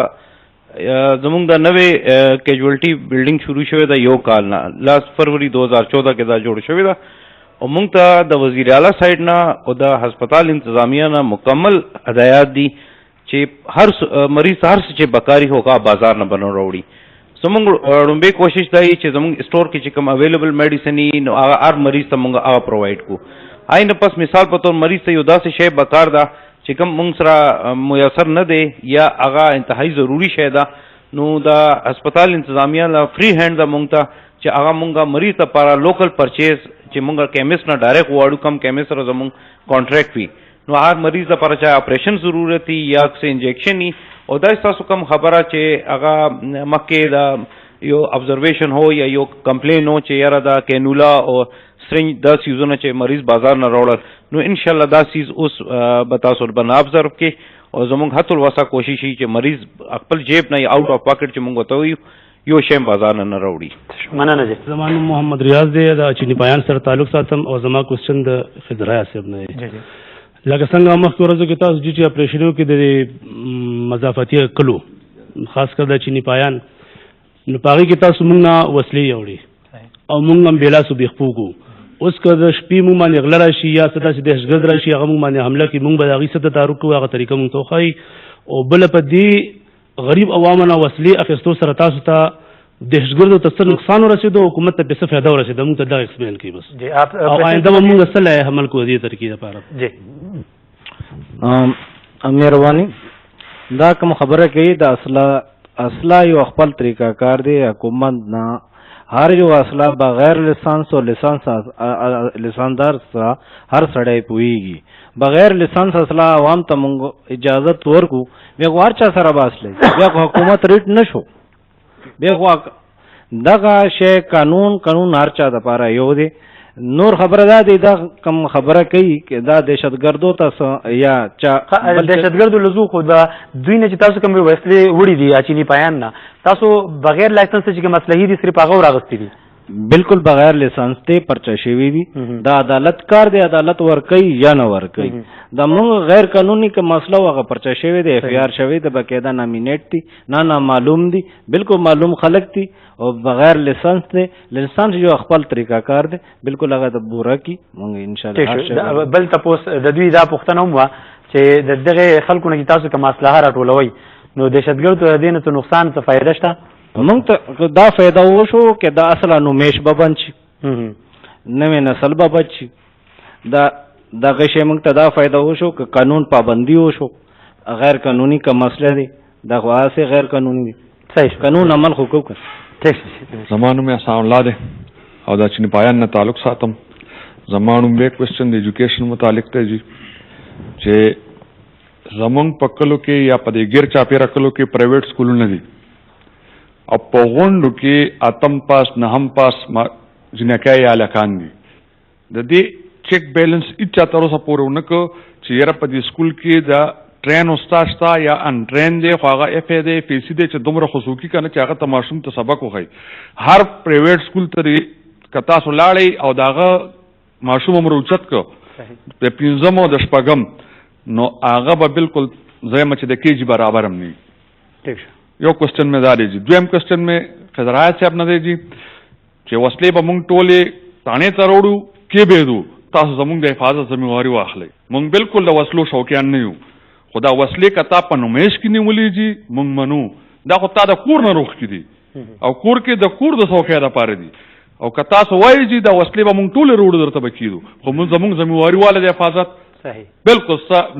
زمونږ د نوې کیجوالټي بلډینګ شروع شوې ده یو کال نه، لاس فروری 2014 کې دا جوړ شوې ده او موږ ته د وزیر اعلی سایډ نه او د هسپتال انتظامیه نه مکمل هدایات دي چې هر مریض هر څه چې بکاري هوګه بازار نه بنو راوړي. زمونږ لومبۍ کوشش دا وي چې زمونږ اسټور کې چې کوم اویلیبل میډیسن نو هغه هر مریض ته موږ هغه پرووایډ کو. آینه پس مثال په تور مریض ته یو داسې شی بکار ده چې کوم موږ سره میسر نه دی یا هغه انتهایی ضروری شی ده، نو د هسپتال انتظامیه لا فری هینډ ده موږ ته چې هغه موږ مریض لپاره لوکل پرچیز چې موږ کیمست نه ډایرکټ واړو، کم کیمست سره زموږ کانټریکټ وي، نو هغه مریض لپاره چې اپریشن ضرورت وي یا څه انجیکشن وي او دا تاسو کوم خبره چې هغه مکه دا یو ابزرویشن هو یا یو کمپلین هو چې یاره دا کینولا او سرنج دا سیزونه چې مریض بازار نه راوړل، نو ان شاء الله دا سیز اوس به تاسو بنا ابزرو کې او زموږ هڅو وسه کوشش وي چې مریض خپل جیب نه آؤٹ اف پاکټ چې موږ ته وي یو شی بازار نه راوړي. مننه جی. زمانو محمد ریاض دی دا چینی پایان سره تعلق ساتم او زما کوېسچن د خضرای صاحب نه دی. لکه څنګه مخکې ورځو کې تاسو چې اپریشنونو کې د مضافاتي کلو خاص کر د چینی پایان نو پاغي کې تاسو موږ نه وسلې یوړي او موږ هم بلا سو بيخپوګو. اوس که د شپې موږ باندې غلا راشي یا څه داسې دهشتګرد راشي هغه موږ باندې حمله کوي، موږ به د هغې څه ته تعرض کوو، هغه طریقه موږ ته وښایي او بله په دې غریب عوامو نه وسلې اخیستو سره تاسو ته دهشتګردو ته څه نقصان ورسېدو او حکومت ته پې څه فایده ورسېده موږ ته دغه ایکسپلین کوي بس او آینده به موږ څه لایې عمل کوو دې طریقې لپاره. جی مهرباني دا کوم خبره کوي د اصله یو خپل طریقه کار دی حکومت نه هر یو اصله بغیر لسانس او لساندار سره هر سړی پوهیږي. بغیر لسانس اصله عوام ته موږ اجازت ورکو بیا خو هر چا سره باسلی بیا خو حکومت ریټ نشو بیا خو دغه شی قانون هر چا دپاره یو دی. نور خبره دا دی دا کم خبره کوي چې دا دهشتګردو ته یا دهشتګردو لزو خو د دوی نه چې تاسو کوم وسلې وړي دي چینی پایان نه تاسو بغیر لایسنس چې کوم اصلي دي صرف هغه راغستې دي بالکل بغیر لیسانس ته پرچا شوی دي. دا عدالت کار دی، عدالت ورکوي یا نه ورکوي. دا موږ غیر قانوني که مسله هغه پرچا شوی دی، اف آی آر شوی دی، باقاعده نامینیټ دي، نه معلوم دي، بالکل معلوم خلق دي او بغیر لیسانس دی. لیسانس جو خپل طریقه کار دی بالکل هغه د بوره کی موږ ان شاء الله. بل تاسو د دوی دا پوښتنه هم چې دغه خلکو نه تاسو کوم اصلاح راټولوي نو دهشتګردو ته دینه ته نقصان ته فائدہ شته؟ موږ ته دا فایده وشو چې دا اصلا نومیش به بند شي، نوې نسل به بچ شي. دغه شی موږ ته دا فایده وشو که قانون پابندي وشو. غیر قانوني که مسله دی دا خو هسې غیر قانوني دی، صحیح قانون عمل خو کوو. زما نوم احسان الله دی او دا چینی پایان نه تعلق ساتم. زما نوم به کوېسچن د ایجوکیشن متعلق دی جی چې زمونږ په کلو کې یا په دې ګیر چاپېره کلو کې پرایویټ سکولونه دي او په غونډو کې اتم پاس نهم پاس جنکۍ یا هلکان دي. د دې چیک بیلنس هېچا تر اوسه پورې ونه کړ چې یاره په دې سکول کې د ټرین استاد شته یا انټرین دی خو هغه اف ای دی فیسي دی چې دومره خصوصي که نه چې هغه ته ماشوم ته سبق وښایي. هر پرایویټ سکول ته که تاسو لاړئ او د هغه ماشوم عمر اوچت کړ د پنځم او د شپږم نو هغه به بالکل زیم چې د کیجي برابر هم نه. یو کوېسچن مې دا دی جی. دویم کوېسچن مې خضرایت صاحب نه دی جی چې وسلې به مونږ ټولې تانې ته راوړو کې بېدو تاسو زمونږ د حفاظت ذمہواري واخلئ. مونږ بالکل د وسلو شوقیان نه یو خو دا وسلې که تا په نمایش کې نیولې جي مونږ منو. دا خو تا د کور نه روغ کې دي او کور کې د کور د سوکیا دپاره دي او که تاسو وایي جي دا وسلې به مونږ ټولې روړو درته به کېدو خو مونږ زمونږ ذمہواري واله د حفاظت صحیح بالکل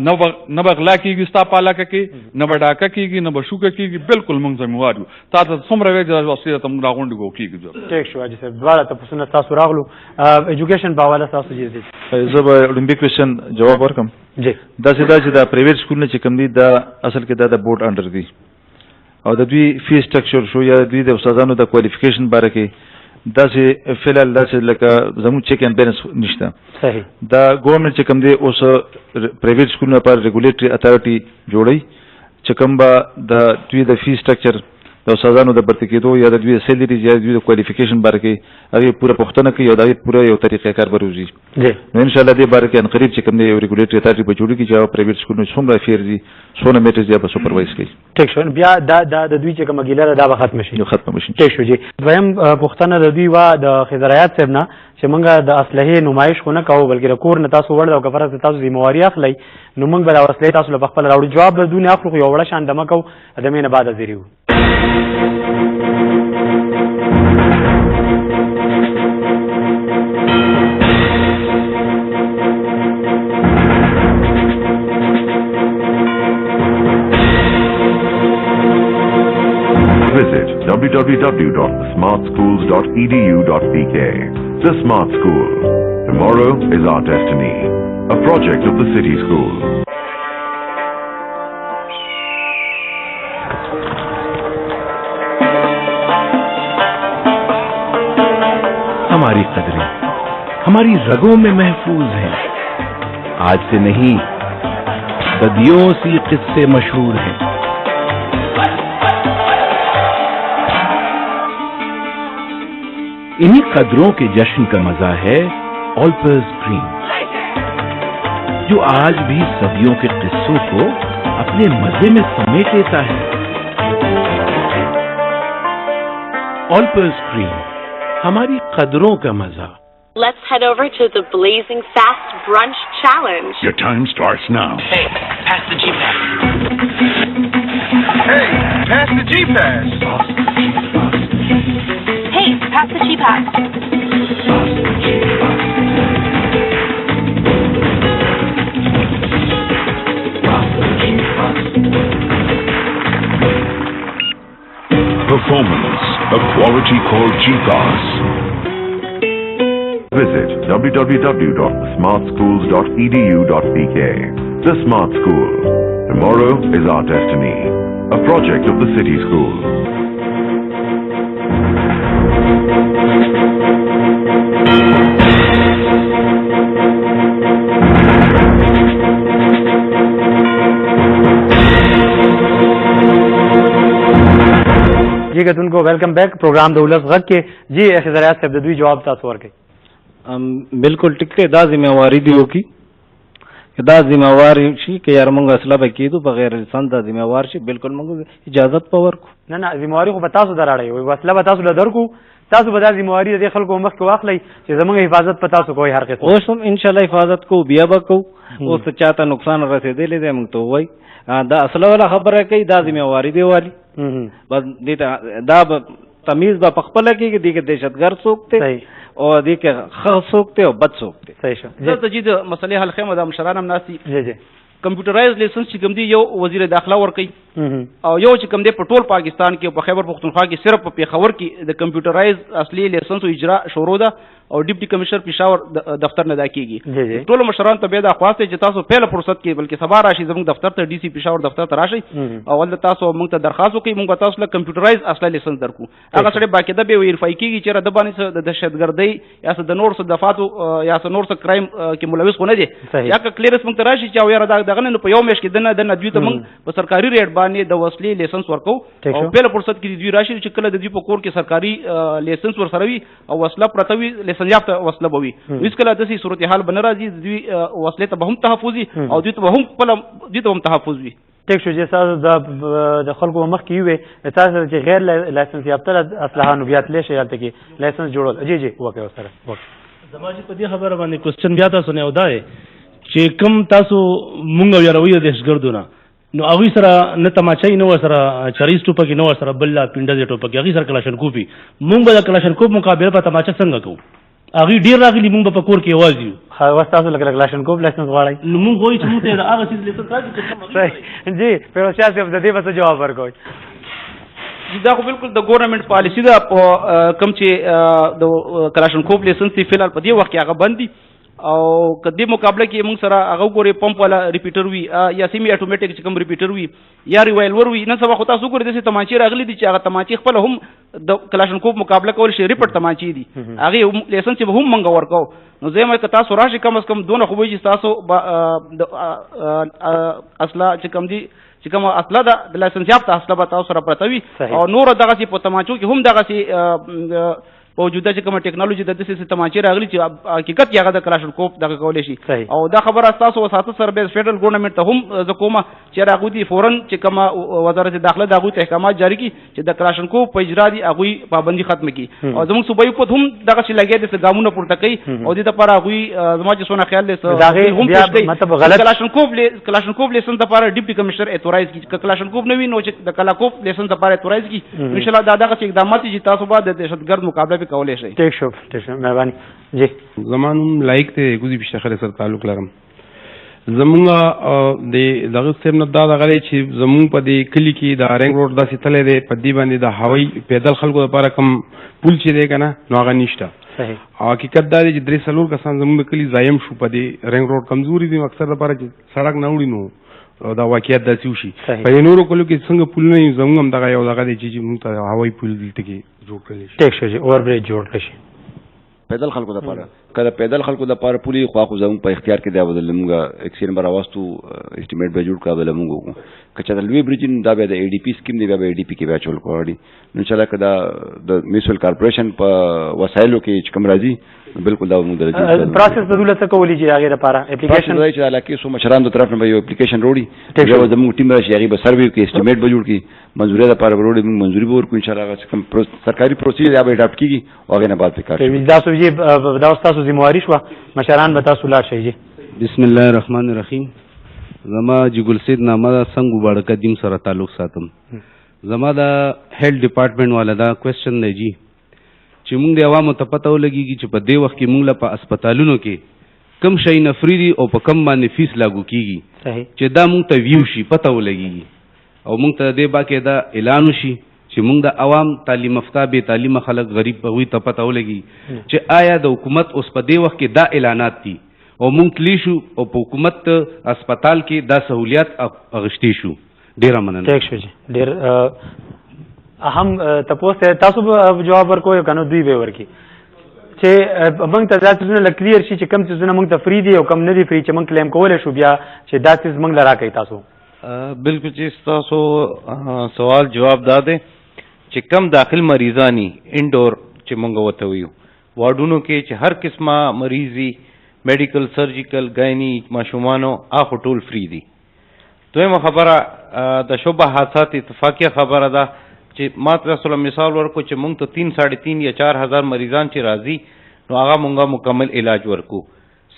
نه به غلا کېږي ستا په علاقه کې نه به ډاکه کېږي نه به شوکه کېږي بالکل مونږ ذمہوار یو. تا ته څومره وایي چې دا وسلې ته مونږ راغونډې کوو کېږي. ټیک شو حاجي صاحب دواړه تپوسونه ستاسو راغلو. ایجوکیشن په حواله ستاسو جی دی زه به لومبي کوېسچن جواب ورکړم. جی داسې دا چې دا پرایویټ سکولونه چې کوم دي دا اصل کې دا د بورډ انډر دي او د دوی فی سټرکچر شو یا دوی د استادانو د کوالیفیکیشن باره کې داسې فعلا داسې لکه زموږ چیک اینډ بیلنس نشته. صحیح دا ګورنمنټ چې کوم دی اوس پرایویټ سکولونه لپاره ریګولیټري اتھارټي جوړوي چې کوم به د دوی د فی سټرکچر د د استادانو د برته کېدو یا د دوی د سیلري یا د دوی د کوالیفیکیشن باره کې هغې پوره پوښتنه کوي او د هغې پوره یو طریقې کار به روزي. نو انشاءالله دې باره کې عنقریب چې کوم دی یو ریګولیټري اتارټي به جوړېږي چې هغه پرایویټ سکولونه څومره فیر دي څونه میټرز دي به سوپروایز کوي. ټیک شو. بیا د دوی چې کومه ګیله ده دا به ختمه شي. ختمه شي. ټیک شو جی. دویم پوښتنه د دوی وا د خضر حیات صاحب نه چې موږ د اسلحې نمایش خو نه کوو بلکې د کور نه تاسو وړ او که فرض تاسو ذمہواري اخلئ نو موږ به دا وسلې تاسو له خپله راوړو. جواب د دوی نه اخلو خو یو وړه شان دمه کوو دمې نه بعد حاضري وو. Visit www.smartschools.edu.pk. The Smart School. Tomorrow is our destiny. A project of the City School. हमारी कदरें हमारी रगों में महफूज हैं. आज से नहीं सदियों से किस्से मशहूर हैं. इन्हीं कदरों के जश्न का मजा है ऑल्पर्स ग्रीन, जो आज भी सदियों के किस्सों को अपने मजे में समेट लेता है. ऑल्पर्स ग्रीन, हमारी कदरों का मजा. Let's head over to the Blazing Fast Brunch Challenge. Your time starts now. Hey, pass the G-Pass. Hey, pass the G-Pass. Hey, pass the G-Pass. Performance, a quality called G-Pass. Visit www.smartschools.edu.pk. The Smart School. Tomorrow is our destiny. A project of the City School. جی کہ تن کو ویلکم بیک پروگرام دولت غږ کې جی خضر حیات صاحب د دوی جواب تاسو ورکړئ. بالکل ټیک دی. دا ذمہواری دی وکي دا ذمہواری شي که یار مونږ اصله به کېدو بغیر لسان دا ذمہوار شي بالکل مونږ اجازت په ورکو. نه نه ذمہواری خو به تاسو دراړئ وي وسله به تاسو له درکو تاسو به دا ذمہواری د خلکو مخ کې واخلئ چې زموږ حفاظت په تاسو کوئ هر قسم. اوس هم انشاءالله حفاظت کو بیا به کو اوس چاته نقصان رسېدلی دی مونږ ته ووایي دا اصله والا خبره کوي دا ذمہواری دی والی بس دې دا به تمیز به په خپله کېږي دې کې دهشتګرد څوک دی او دې کې ښه څوک دی او بد څوک دی. صحیح شو. زه ته جی د مسلې حل خیمه د مشران هم ناستي کمپیوټرایز لیسنس چې کوم دی یو وزیر داخله ورکوي او یو چې کوم دی په ټول پاکستان کې په خیبر پختونخوا کې صرف په پېښور کې د کمپیوټرایز اصلي لیسنس او اجرا شروع ده او ډیپټي کمشنر پېښور دفتر نه دا کېږي. ټولو مشران ته بیا دا خواسته چې تاسو پهله فرصت کې بلکې سبا راشي زموږ دفتر ته ډي سي پېښور دفتر ته راشئ او هلته تاسو موږ ته درخواست وکړئ موږ به تاسو له کمپیوټرایز اصله لیسنس درکړو. هغه سړی باقاعده به ویریفای کېږي چې د باندې څه د دهشتګردۍ یا څه د نور څه دفاتو یا څه نور څه کرایم کې ملوث خو نه دی یا که کلیرنس موږ ته راشي چې او یاره دغه نه په یو میاشت کې دنه دوی ته موږ په سرکاري ریټ باندې د وسلې لیسنس ورکو او پهله فرصت کې دوی راشي چې کله د دوی په کور کې سرکاري لیسنس ورسره وي او وسله پرته وي لیسنس یافته وسله به وي هیڅ کله داسې صورتحال به نه راځي دوی وسلې ته به هم تحفظ وي او دوی ته به هم خپله دوی ته به هم تحفظ وي. ټیک شو. چې تاسو د خلکو مخ کې وي تاسو چې غیر لایسنس یافته اسلحه نو بیا تللی شي هلته کې لایسنس جوړول. جی جی وکړئ ورسره. زما چې په دې خبره باندې کوېسچن بیا تاسو نه یو دا دی چې کوم تاسو مونږ یاروي د دهشتګردو نه نو هغوی سره نه تماچۍ نه ورسره چریز ټوپکې نه ورسره بل پنډزې ټوپکې هغوی سره کلاشنکوف وي مونږ به د کلاشنکوف مقابله په تماچه څنګه کوو هغوی ډېر راغلي مونږ به په کور کې یوازې یو اوس تاسو لکه کلاشنکوف لایسنس غواړئ نو مونږ وایو چې مونږ ته د هغه څیز لیسنس راځي جی فیروز شاه صاحب د دې به څه جواب ورکوئ. دا خو بالکل د ګورنمنټ پالیسي ده په کوم چې د کلاشنکوف لیسنس دی فلحال په دې وخت کې هغه بند دي او که دې مقابله کې موږ سره هغه وګورئ پمپ والا ریپیټر وي یا سیمي اټومیټک چې کوم ریپیټر وي یا ریوایلور وي نن سبا خو تاسو وګورئ داسې تمانچې راغلي دي چې هغه تمانچې خپله هم د کلاشنکوف مقابله کول شي ریپټ تمانچې دي هغې لیسنس چې به هم موږ ورکوو نو زه یم که تاسو راشئ کم از کم دونه خو به وي چې تاسو اصله چې کوم دي چې کوم اصله د لایسنس یافته اصله به تاسو سره پرته وي او نور دغسې په تماچو کې هم دغسې موجوده چې کومه ټیکنالوژي د داسې تماچې راغلي چې حقیقت کې هغه د کلاشنکوف دغه کولی شي او دا خبره ستاسو وساتو سربیز فیډرل ګورنمنټ ته هم زه کومه چې هغوی دي فورن چې کومه وزارت داخله د هغوی ته احکامات جاري کړي چې د کلاشنکوف په اجرا دي هغوی پابندي ختمه کړي او زموږ صوبایي حکومت هم دغسې لګیا دی چې ګامونه پورته کوي او دې دپاره هغوی زما چې څونه خیال دی هم پېښ دی کلاشنکوف لیسنس دپاره ډیپټي کمشنر اثورایز کړي که کلاشنکوف نه وي نو چې د کلاکوف لیسنس دپاره اثورایز کړي انشاءالله دا دغسې اقدامات دي چې تاسو به د دهشتګرد مقابله کولی شئ. ٹھیک شو مہربانی جی زمانو لایق ته ګوزي بشخره سره تعلق لرم زمونږ د دغه سیم نه دا دغه چې زمونږ په دې کلی کې د رنګ روډ داسې تللی دی په دې باندې د هوایي پیدل خلکو لپاره کم پول چې دی که نه نو هغه نشته حقیقت دا دی چې 3-4 کسان زمونږ د کلي ضایم شو په دې رنګ روډ کمزوري دي اکثر لپاره چې سړک نه وړي نو دا واقعیت داسې وشي په دې نورو کلو کې څنګه پول نه وي زمونږ هم دغه یو دغه دی چې موږ ته هوایي پول دلته کې جوړ کړلی شي. ټیک شو جی اوور برج جوړ کړی شي پیدل خلکو لپاره کله پیدل خلکو لپاره پولی خو زموږ په اختیار کې دی بدل موږ اکسین بر واستو اسټیمیټ به جوړ کا بدل موږ کچا د لوی برج دا به د ای ډی پی سکیم دی به ای ډی پی کې به چول کوړی نو چې لکه دا د میوسل کارپوریشن په وسایلو کې کوم راځي بالکل دا موږ درځي پروسس د دولت څخه ولې چې هغه لپاره اپلیکیشن دی چې علاقې سو مشران د طرف نه به یو اپلیکیشن وروړي یو زموږ ټیم راشي هغه به سروي کې اسټیمیټ به جوړ کی منظوري لپاره وروړي موږ منظوري به ورکو ان شاء الله کوم سرکاري پروسیجر یا به اډاپټ کیږي او هغه نه بعد فکر کوي دا سو یې دا تاسو ذمہواری شو مشران به تاسو لاړ شئ جی. بسم الله الرحمن الرحیم. زما جګل سید نامه څنګه وړ قدیم سره تعلق ساتم. زما دا هیلث ډپارټمنټ والا دا کوېسچن دی جی چې موږ د عوامو ته پته ولګېږي چې په دې وخت کې موږ له په هسپتالونو کې کم شی نه فري دي او په کم باندې فیس لاګو کېږي چې دا موږ ته ویو شي پته ولګېږي او موږ ته دې باقي دا اعلان وشي چې موږ د عوام تعلیم یافته بې تعلیمه خلک غریب هغوی ته پته ولګي چې آیا د حکومت اوس په دې وخت کې دا اعلانات دي او موږ تللی شو او په حکومت هسپتال کې دا سهولیات اخیستی شو. ډېره مننه. ټیک شو جی ډېر اهم تپوس تاسو به جواب ورکوئ که نو دوی به ورکړي چې موږ ته دا څیزونه لږ کلیر شي چې کوم څیزونه موږ ته فری دي او کوم نه دي فری چې موږ کلیم کولی شو بیا چې دا څیز موږ له راکوئ تاسو. بالکل چې تاسو سوال جواب دا دی چې کم داخل مریضانی انډور چې مونږ وته ویو واډونو کې چې هر قسمه مریضي میډیکل سرجیکل گاینی ماشومانو هغه ټول فری دي. دویمه خبره د شعبه حادثات اتفاقیه خبره ده چې ما تاسو له مثال ورکو چې مونږ ته 3-3.5 یا 4,000 مریضان چې راځي نو هغه مونږه مکمل علاج ورکو.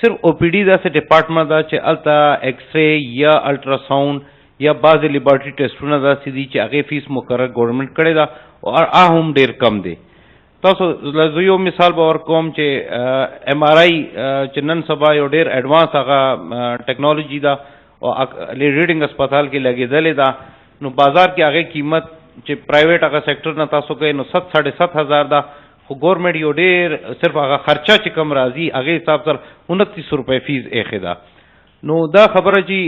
صرف او پی ډي داسې ډپارټمنټ ده چې هلته ایکس ری یا الټراساؤنډ یا بعضې لیبارټري ټیسټونه داسې دي چې هغې فیس مقرر ګورنمنټ کړی ده او هغه هم ډېر کم دی. تاسو زه یو مثال به ورکوم چې ایم آر آی چې نن سبا یو ډېر ایډوانس هغه ټیکنالوجي ده او ریډینګ هسپتال کې لګېدلې ده نو بازار کې هغې قیمت چې پرایویټ هغه سیکټر نه تاسو کوئ نو 7,500 ده خو ګورنمنټ یو ډېر صرف هغه خرچه چې کم راځي هغې حساب سره 29 روپۍ فیس ایښې ده. نو دا خبره چې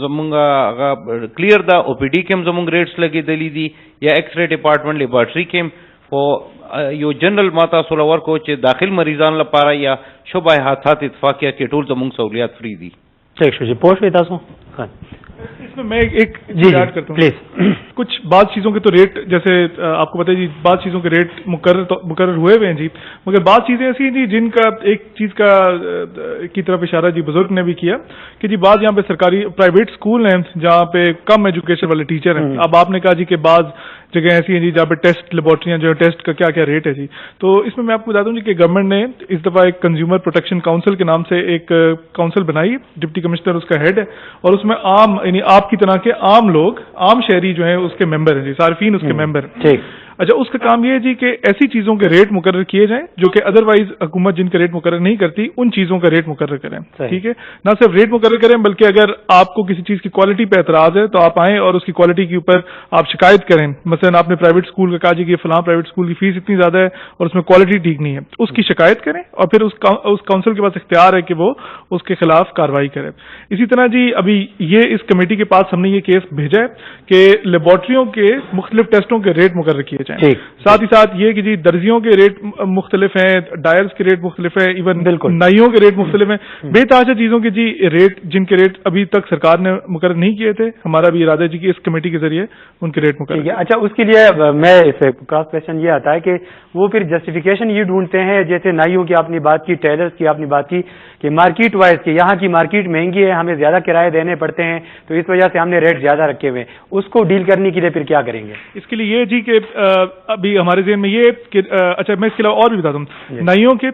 زمونږ هغه کلیر ده او پی ډي کې هم زمونږ ریټس لګېدلي دي یا ایکس رے ډپارټمنټ لیبارټري کې هم خو یو جنرل ما تاسو له ورکو چې داخل مریضان لپاره یا شعبه حادثات اتفاقیه کې ټول زمونږ سہولیات فری دي. ٹھیک شو جی پوچھ رہے تاسو اس میں میں ایک ایڈ کرتا ہوں پلیز. کچھ بعض چیزوں کے تو ریٹ جیسے آپ کو پتہ ہے جی بعض چیزوں کے ریٹ مقرر ہوئے ہوئے ہیں جی مگر بعض چیزیں ایسی ہیں جی جن کا ایک چیز کا کی طرف اشارہ جی بزرگ نے بھی کیا کہ جی بعض یہاں پہ سرکاری پرائیویٹ اسکول ہیں جہاں پہ کم ایجوکیشن والے ٹیچر ہیں. اب آپ نے کہا جی کہ بعض جگہ ایسی ہیں جی جہاں پہ ٹیسٹ لیبارٹریاں جو ہے ٹیسٹ کا کیا کیا ریٹ ہے جی. تو اس میں آپ کو بتا دوں جی کہ گورنمنٹ نے اس دفعہ ایک کنزیومر پروٹیکشن کاؤنسل کے نام سے ایک کاؤنسل بنائی ڈپٹی کمشنر اس کا ہیڈ ہے اور اس میں عام یعنی آپ کی طرح کے عام لوگ عام شہری جو ہیں اس کے ممبر ہیں جی صارفین اس کے ممبر ہیں. اچھا اس کا کام یہ ہے جی کہ ایسی چیزوں کے ریٹ مقرر کیے جائیں جو کہ ادروائز حکومت جن کے ریٹ مقرر نہیں کرتی ان چیزوں کا ریٹ مقرر کریں. ٹھیک ہے نہ صرف ریٹ مقرر کریں بلکہ اگر آپ کو کسی چیز کی کوالٹی پہ اعتراض ہے تو آپ آئیں اور اس کی کوالٹی کے اوپر آپ شکایت کریں. مثلا آپ نے پرائیویٹ اسکول کا کہا جی کہ فلاں پرائیویٹ اسکول کی فیس اتنی زیادہ ہے اور اس میں کوالٹی ٹھیک نہیں ہے اس کی شکایت کریں اور پھر اس کاؤنسل کے پاس اختیار ہے کہ وہ اس کے خلاف کارروائی کرے. اسی طرح جی ابھی یہ اس کمیٹی کے پاس ہم نے یہ کیس بھیجا ہے کہ لیبارٹریوں کے مختلف ٹیسٹوں کے ریٹ مقرر کیے پہنچائیں. ساتھ ہی ساتھ یہ کہ جی درزیوں کے ریٹ مختلف ہیں, ڈائرز کے ریٹ مختلف ہیں, ایون نائیوں کے ریٹ مختلف ہیں, بے تحاشا چیزوں کے جی ریٹ جن کے ریٹ ابھی تک سرکار نے مقرر نہیں کیے تھے, ہمارا بھی ارادہ ہے جی کہ اس کمیٹی کے ذریعے ان کے ریٹ مقرر. اچھا, اس کے لیے میں اس کراس کوشچن یہ آتا ہے کہ وہ پھر جسٹیفیکیشن یہ ڈھونڈتے ہیں, جیسے نائیوں کی آپ نے بات کی, ٹیلرز کی آپ نے بات کی کہ مارکیٹ وائز کہ یہاں کی مارکیٹ مہنگی ہے, ہمیں زیادہ کرائے دینے پڑتے ہیں, تو اس وجہ سے ہم نے ریٹ زیادہ رکھے ہوئے, اس کو ڈیل کرنے کے لیے پھر کیا کریں گے؟ اس کے لیے یہ جی کہ ابھی ہمارے ذہن میں یہ کہ اچھا میں اس کے علاوہ اور بھی بتاتا ہوں, نائیوں کے,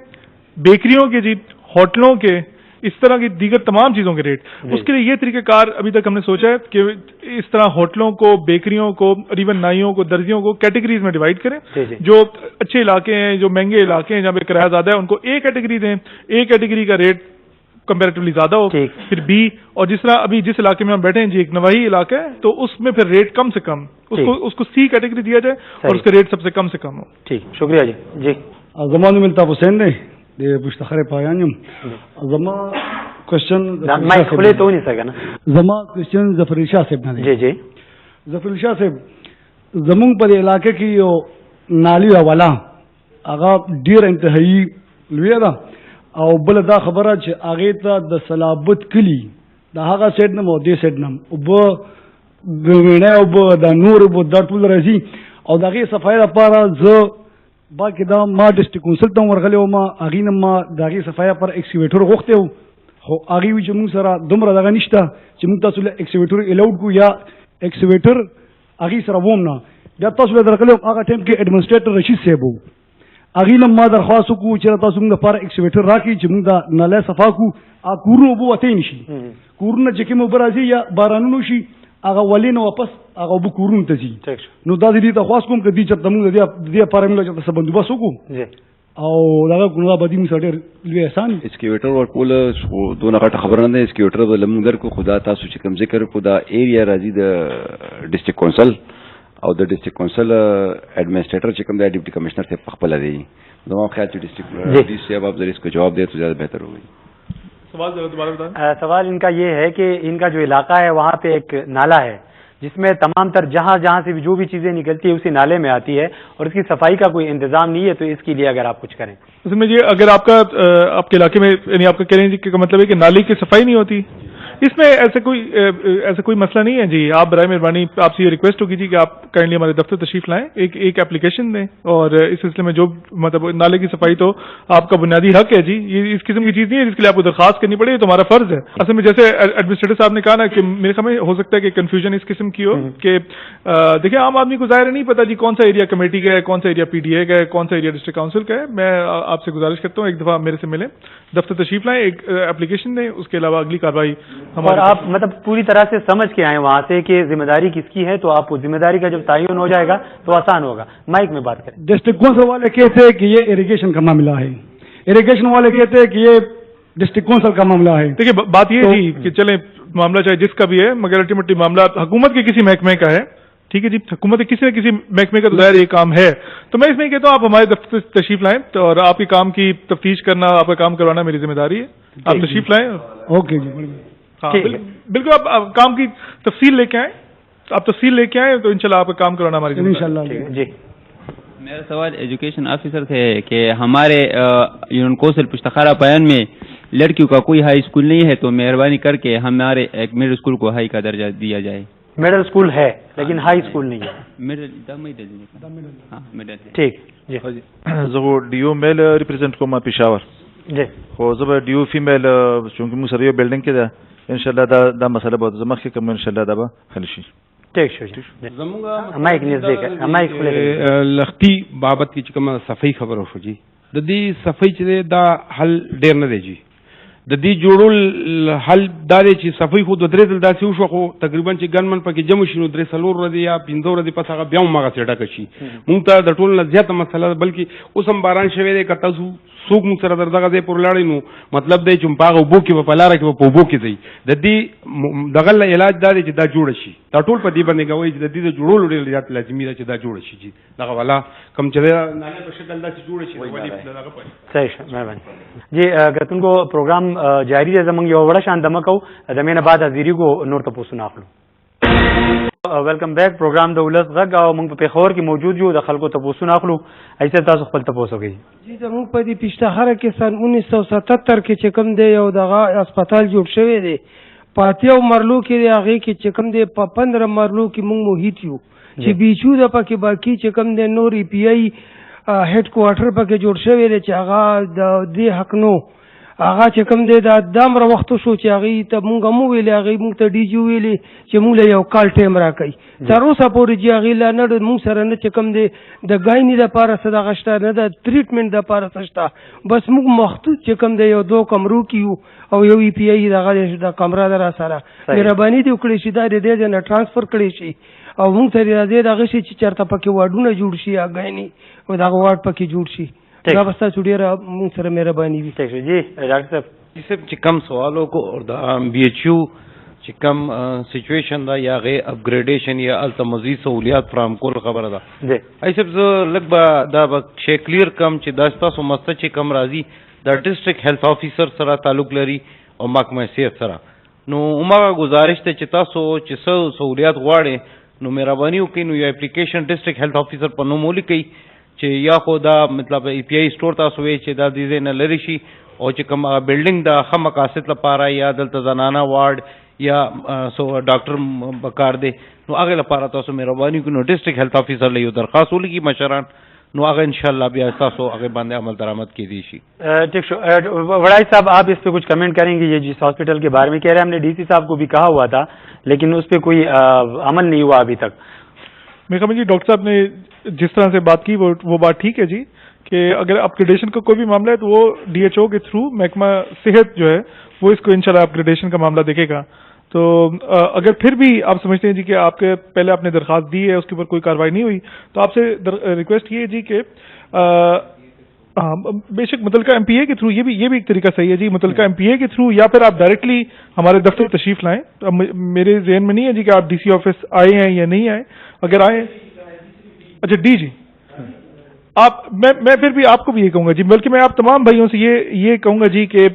بیکریوں کے, جی ہوٹلوں کے, اس طرح کی دیگر تمام چیزوں کے ریٹ, اس کے لیے یہ طریقہ کار ابھی تک ہم نے سوچا ہے کہ اس طرح ہوٹلوں کو, بیکریوں کو اور ایون نائیوں کو, درزیوں کو کیٹیگریز میں ڈیوائڈ کریں. جو اچھے علاقے ہیں, جو مہنگے علاقے ہیں جہاں پہ کرایہ زیادہ ہے, ان کو اے کیٹیگری دیں, اے کیٹیگری کا ریٹ کمپیریٹیولی زیادہ ہو, پھر بی, اور جس طرح ابھی جس علاقے میں ہم بیٹھے ہیں جی ایک نواحی علاقہ ہے, تو اس میں پھر ریٹ کم سے کم, اس کو سی کیٹیگری دیا جائے اور اس کا ریٹ سب سے کم ہو. ٹھیک, شکریہ جی. جی زمان ملتا حسین نے پشتخر پایانیم زما کوشچن زما کوشچن ظفر شاہ صاحب نے. جی ظفر شاہ صاحب زمون پر علاقے کی یو نالی حواله هغه ډیر انتهایی لوی ده او بل دا خبره چې هغه ته د صلابت کلی دا هغه سیټ نم او دې سیټ نم او به وینه او د نور او د ټول راځي او دغه صفای لپاره ز باقي دا ما ډیسټریکټ کونسل ته ورغلی او ما هغې نه ما د هغې صفایه پر ایکسکیویټر غوښتی و, خو هغې وي چې موږ سره دومره دغه نشته چې موږ تاسو له ایکسکیویټر الاؤډ کړو یا ایکسکیویټر هغې سره وم نه. بیا تاسو له درغلی هغه ټایم کې ایډمنسټریټر رشید صاحب و, هغې نه ما درخواست وکړو چې تاسو موږ لپاره ایکسکیویټر راکړي چې موږ د نلی صفا کړو, کورونه اوبه وتی نه شي, کورونه چې کوم اوبه راځي یا بارانونه شي هغه ولې نه واپس هغه اوبه کورونو ته ځي. نو دا دې ته خواست کوم که دې چېرته موږ د دې لپاره موږ چېرته څه بندوبست وکړو او دغه کړو, دا به دې موږ سره ډېر لوی احسان وي. اسکیویټر ورکول دونه غټه خبره نه ده, اسکیویټر به له موږ درکړو, خو دا تاسو چې کوم ذکر کړو دا ایریا راځي د ډسټریکټ کونسل او د ډسټریکټ کونسل ایڈمنسټریټر چې کوم دی ډیپټي کمشنر صاحب په خپله دی. زما خیال چې ډسټریکټ ڈی صاحب آپ ذرا اس کو جواب دے تو زیادہ بہتر ہوگی. سوال ان کا یہ ہے کہ ان کا جو علاقہ ہے وہاں پہ ایک نالا ہے جس میں تمام تر جہاں سے بھی جو بھی چیزیں نکلتی ہے اسی نالے میں آتی ہے, اور اس کی صفائی کا کوئی انتظام نہیں ہے, تو اس کے لیے اگر آپ کچھ کریں. اس میں یہ اگر آپ کے علاقے میں یعنی آپ کا کہہ رہے ہیں کہ مطلب ہے کہ نالی کی صفائی نہیں ہوتی, اس میں ایسا کوئی مسئلہ نہیں ہے جی. آپ برائے مہربانی آپ سے یہ ریکویسٹ ہوگی جی کہ آپ کائنڈلی ہمارے دفتر تشریف لائیں, ایک اپلیکیشن دیں, اور اس سلسلے میں جو مطلب نالے کی صفائی تو آپ کا بنیادی حق ہے جی. یہ اس قسم کی چیز نہیں ہے جس کے لیے آپ کو درخواست کرنی پڑے, یہ تو ہمارا فرض ہے. اصل میں جیسے ایڈمنسٹریٹر صاحب نے کہا نا کہ میرے خیال میں ہو سکتا ہے کہ کنفیوژن اس قسم کی ہو کہ دیکھیں عام آدمی کو ظاہر نہیں پتا جی کون سا ایریا کمیٹی کا ہے, کون سا ایریا پی ڈی اے کا ہے, کون سا ایریا ڈسٹرکٹ کاؤنسل کا ہے. میں آپ سے گزارش کرتا ہوں ایک دفعہ میرے سے ملیں, دفتر تشریف لائیں, ایک اپلیکیشن دیں, اس کے علاوہ اگلی کارروائی ہمارے. آپ مطلب پوری طرح سے سمجھ کے آئے وہاں سے کہ ذمہ داری کس کی ہے, تو آپ کو ذمہ داری کا جب تعین ہو جائے گا تو آسان ہوگا. مائک میں بات کریں. ڈسٹرکٹ کونسل والے کہتے ہیں کہ یہ اریگیشن کا معاملہ ہے, اریگیشن والے کہتے ہیں کہ یہ ڈسٹرکٹ کونسل کا معاملہ ہے. دیکھیے بات یہ جی کہ چلیں معاملہ چاہے جس کا بھی ہے, مگر الٹیمیٹلی معاملہ حکومت کے کسی محکمے کا ہے, ٹھیک ہے جی, حکومت کے کسی نہ کسی محکمے کا تو ظاہر یہ کام ہے. تو میں اس میں کہتا ہوں آپ ہمارے دفتر تشریف لائیں, اور آپ کے کام کی تفتیش کرنا, آپ کا کام کروانا میری ذمہ داری ہے. آپ تشریف لائیں. اوکے جی, ہاں بالکل, آپ کام کی تفصیل لے کے آئیں, آپ تفصیل لے کے آئیں تو انشاءاللہ آپ کا کام کروانا ہماری ذمہ داری ہے. جی میرا سوال ایجوکیشن آفیسر سے کہ ہمارے یونین کوسل پشتخارہ پایان میں لڑکیوں کا کوئی ہائی اسکول نہیں ہے, تو مہربانی کر کے ہمارے ایک مڈل اسکول کو ہائی کا درجہ دیا جائے. مڈل اسکول ہے لیکن ہائی اسکول نہیں ہے. ٹھیک جی. زه ډیو میل ریپرزینټ کوم پېښور جی, خو زه به ډیو فیمیل چونکه موږ سره یو بلډینګ کې ده, ان شاء الله دا مسله به زه مخکې کوم, ان شاء الله دا به حل شي. ٹھیک شو جی. مایک نزدیک ہے, مایک لختی بابت کی کومه صفائی خبر وشو جی, د دې صفائی چې دا حل ډیر نه دی جی. د دې جوړول حل دا دی چې صفائی خو د درې دل داسې وشو, خو تقریبا چې ګنمن پکې جمع شي نو درې څلور ورځې یا پنځه ورځې پس هغه بیا هم هغسې ډکه شي. مونږ ته د ټولو نه زیاته مسله ده, بلکې اوس هم باران شوی دی, که تاسو څوک مونږ سره در دغه ځای پورې لاړئ نو مطلب دی چې په هغه اوبو کې به په لاره کې به په اوبو کې ځئ. د دې دغه علاج دا دی چې دا جوړه شي, دا ټول په دې باندې کوئ چې د دې د جوړولو ډېر زیات لازمي ده چې دا جوړه شي جي. دغه والا کوم چې نالې په شکل داسې جوړه شي صحیح شه. مهرباني جی. کتون کو پروگرام جاری ہے زمنګ یو وړه شان دمه کو د مینه بعد حاضری کو نور ته پوښتنه اخلو. ویلکم بیک پروګرام د ولس غږ او موږ په پیښور کې موجود یو د خلکو تپوسونه اخلو. ایسه تاسو خپل تپوس وکړئ. جی زموږ په دې پیشتخره کې سن 1977 کې چې کوم دی یو دغه هسپتال جوړ شوی دی په اتیاو مرلو کې دی هغې کې چې کوم دی په 15 مرلو کې موږ محیط یو چې بیچو د پکې باقي چې کوم دی نور ای پی آی هیډ کوارټر پکې جوړ شوی دی چې هغه د دې حق نو هغه چې کوم دی دا دامره وخت شو چې هغې ته مونږ هم وویلې هغې مونږ ته ډي جي وویلې چې مونږ له یو کال ټایم را کوي تر اوسه پورې چې هغې لا نه مونږ سره نه چې کوم دی د ګاینې دپاره څه دغه شته نه د ټریټمنټ دپاره څه شته بس مونږ محدود چې کوم دی یو 2 کمرو کې یو او یو ای پی آی دغه د کمره ده را سره مهرباني دې وکړئ چې دا د دې ځای نه ټرانسفر کړی شي او مونږ ته راځي دغه شي چې چېرته پکې واډونه جوړ شي یا ګاینې او دغه واډ پکې جوړ شي دا بس تاسو ډېره مونږ سره مهرباني وي. جی ډاکټر صاحب چې کم سوالو کو اور د بی ایچ یو چې کم سچویشن دا یا غي اپګریډیشن یا الته مزید سہولیات فراهم کول خبره ده. جی ایسب زه لږ به دا به شی کلیر کم چې دا تاسو مسته چې کم راځي د ډسټریکټ هیلث افیسر سره تعلق لري او محکمه صحت سره. نو عمره گزارش ته چې تاسو چې څه سہولیات غواړئ نو مهرباني وکړئ نو یو اپلیکیشن ډسټریکټ هیلث افیسر په نوم ولیکئ چې یا خو دا مطلب ای پی آی سٹور تاسو وی چې دا د دې نه لري شي او چې کوم بلډینګ د ښه مقاصد لپاره یا دلته زنانه وارډ یا سو ډاکټر بکار دی نو هغه لپاره تاسو مهرباني وکړئ نو ډسټریکټ هیلث افیسر له یو درخواست ولګي مشران نو هغه انشاءاللہ بیا تاسو هغه باندې عمل درآمد کی دی شي. ٹھیک ہے وڑائی صاحب آپ اس پہ کچھ کمنٹ کریں گے؟ یہ جس ہاسپٹل کے بارے میں کہہ رہے ہیں ہم نے ڈی سی صاحب کو بھی کہا ہوا تھا لیکن اس پہ کوئی عمل نہیں ہوا ابھی تک. میرے خیال میں جی ڈاکٹر صاحب نے جس طرح سے بات کی وہ بات ٹھیک ہے جی کہ اگر اپگریڈیشن کا کوئی بھی معاملہ ہے تو وہ ڈی ایچ او کے تھرو محکمہ صحت جو ہے وہ اس کو انشاءاللہ اپگریڈیشن کا معاملہ دیکھے گا. تو اگر پھر بھی آپ سمجھتے ہیں جی کہ آپ کے پہلے آپ نے درخواست دی ہے اس کے اوپر کوئی کارروائی نہیں ہوئی تو آپ سے ریکویسٹ یہ ہے جی کہ بے شک متعلقہ ایم پی اے کے تھرو یہ بھی ایک طریقہ صحیح ہے جی متعلقہ ایم پی اے کے تھرو یا پھر آپ ڈائریکٹلی ہمارے دفتر تشریف لائیں. میرے ذہن میں نہیں ہے جی کہ آپ ڈی سی آفس آئے ہیں یا نہیں آئے. اگر آئے اچھا ڈی جی آپ میں پھر بھی آپ کو بھی یہ کہوں گا جی بلکہ میں آپ تمام بھائیوں سے یہ کہوں گا جی کہ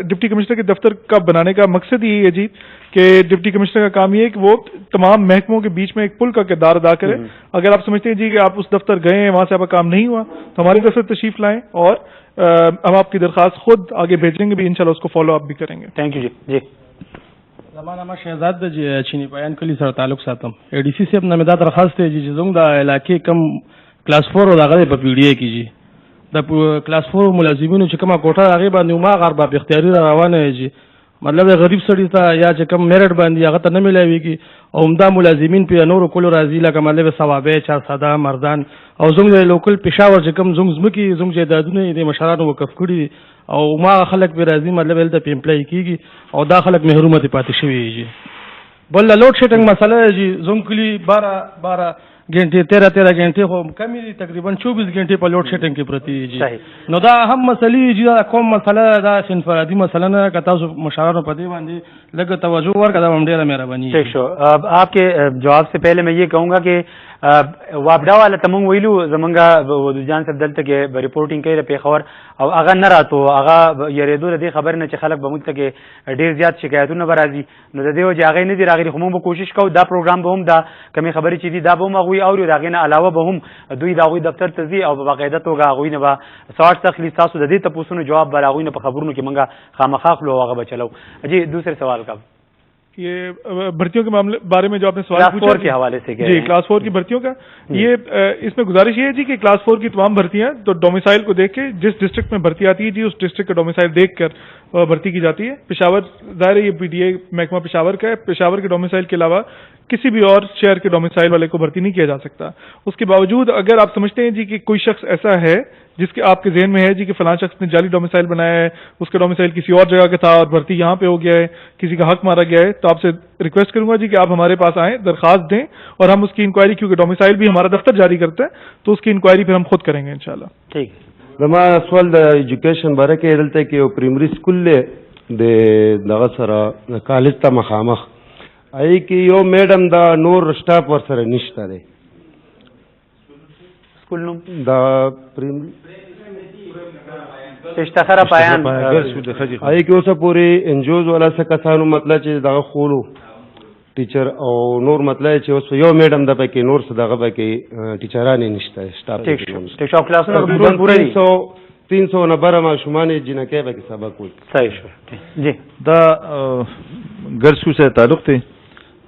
ڈپٹی کمشنر کے دفتر کا بنانے کا مقصد یہی ہے جی کہ ڈپٹی کمشنر کا کام یہ ہے کہ وہ تمام محکموں کے بیچ میں ایک پل کا کردار ادا کرے. اگر آپ سمجھتے ہیں جی کہ آپ اس دفتر گئے ہیں وہاں سے آپ کا کام نہیں ہوا تو ہمارے دفتر تشریف لائیں اور ہم آپ کی درخواست خود آگے بھیجیں گے بھی انشاءاللہ اس کو فالو اپ بھی کریں گے. تھینک یو جی. زمانه شهزاد د چینی پایان کلی سره تعلق ساتم ای ډی سی صاحب نه مې دا درخواست دی چې زموږ د علاقې کم کلاس 4 او دغه په پی ډی ای کې جی د کلاس 4 ملازمینو چې کومه کوټه هغه باندې ما غربا په اختیاري روانه جی مطلب غریب سړی ته یا چې کم میرټ باندې هغه ته نه ملایويږي او عمده ملازمین په نورو کولو راځي لکه مطلب ثوابه چا ساده مردان او زموږ د لوکل پېښور چې کم زموږ زموږ جیدادونه د مشرانو وقف کړي او ما خلک به راځي مطلب هلته په امپلای کېږي او دا خلک محرومه دي پاتې شوي جي. بل لوډ شیډنګ مسله جی زموږ کلي 12 घंटे 13 घंटे خو کمی دي تقریبا 24 घंटे په لوډ شیډنګ کې پرتی جی. نو دا هم مسلې جی دا کوم مسله دا انفرادي مسله نه که تاسو مشاورانو په دې باندې لږ توجه ورکړئ دا هم ډیره مهرباني. ٹھیک شو. آپ کے جواب سے پہلے میں یہ کہوں گا کہ واپډا والا تمنګ ویلو زمونږه ودجان صاحب دلته کې ریپورټینګ کوي پیښور او هغه نه راتو هغه یریدو د خبر نه چې خلک به موږ ته کې ډیر زیات شکایتونه برازي نو د دې وجه هغه نه دی راغلي خو موږ کوشش کوو دا پروګرام به هم دا کمی خبرې چې دي دا به هم هغوی اوري دا غي نه علاوه به هم دوی دا غوي دفتر ته ځي او په باقاعده توګه هغوی نه به سوال تخلی تاسو د دې تاسو نه جواب به هغوی نه په خبرونو کې منګه خامخا خلو هغه به چلو. جی دوسرے سوال کا یہ بھرتیوں کے معاملے بارے میں جو آپ نے سوال پوچھا کے حوالے سے جی کلاس 4 کی بھرتیوں کا یہ اس میں گزارش یہ ہے جی کہ کلاس 4 کی تمام بھرتیاں تو ڈومیسائل کو دیکھ کے جس ڈسٹرکٹ میں بھرتی آتی ہے جی اس ڈسٹرکٹ کا ڈومیسائل دیکھ کر بھرتی کی جاتی ہے. پشاور ظاہر ہے یہ پی ڈی اے محکمہ پشاور کا ہے. پشاور کے ڈومیسائل کے علاوہ کسی بھی اور شہر کے ڈومیسائل والے کو بھرتی نہیں کیا جا سکتا. اس کے باوجود اگر آپ سمجھتے ہیں جی کہ کوئی شخص ایسا ہے جس کے آپ کے ذہن میں ہے جی کہ فلاں شخص نے جعلی ڈومیسائل بنایا ہے اس کا ڈومیسائل کسی اور جگہ کا تھا اور بھرتی یہاں پہ ہو گیا ہے کسی کا حق مارا گیا ہے تو آپ سے ریکویسٹ کروں گا جی کہ آپ ہمارے پاس آئیں درخواست دیں اور ہم اس کی انکوائری کیونکہ ڈومیسائل بھی ہمارا دفتر جاری کرتا ہے تو اس کی انکوائری پھر ہم خود کریں گے انشاءاللہ. ٹھیک. زما سوال د ایجوکیشن باره کې دلته کې یو پرایمري سکول له د دغه سره کالج ته مخامخ ای کې یو میډم دا نور سټاف ور سره نشته دی سکول نوم دا پرایمري اشتخار پایان ای کې اوسه پوری انجوز ولا څه کسانو مطلب چې دغه خولو ټیچر او نور مطلب چې اوس یو میډم د پکې نور څه دغه پکې ټیچرانې نشته سټاف ټیک شو کلاسونه ټول پوره دي 300 نه بره ماشومان جنکې پکې سبق وایي صحیح شو جی دا ګرلز سکول سره تعلق دی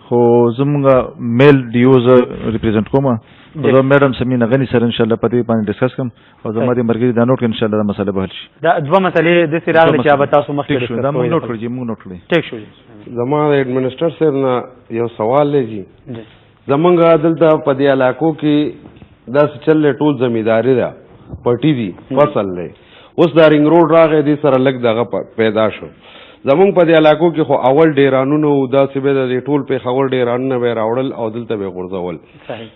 خو زمونږ میل ډیوز ریپرزینټ کوم زه میډم سمینا غنی سره ان شاء الله پدې باندې ډسکس کوم او زما دې مرګري دا نوٹ ان شاء الله دا مسله به حل شي دا دوه مسلې د سراغ چې به تاسو مخکې دا موږ نوٹ کړی ټیک شو زما د ایڈمنسټر صاحب نه یو سوال لږی زمونږ دلته په دې علاقو کې دا چلې ټول زمینداری ده پټی دي فصل لې اوس دا رنګ روډ راغی دې سره لګ دغه پیدا شو زمونږ په دې علاقو کې خو اول ډیرانونه او دا سبه د ټول په خور ډیرانونه به راوړل او دلته به غورځول صحیح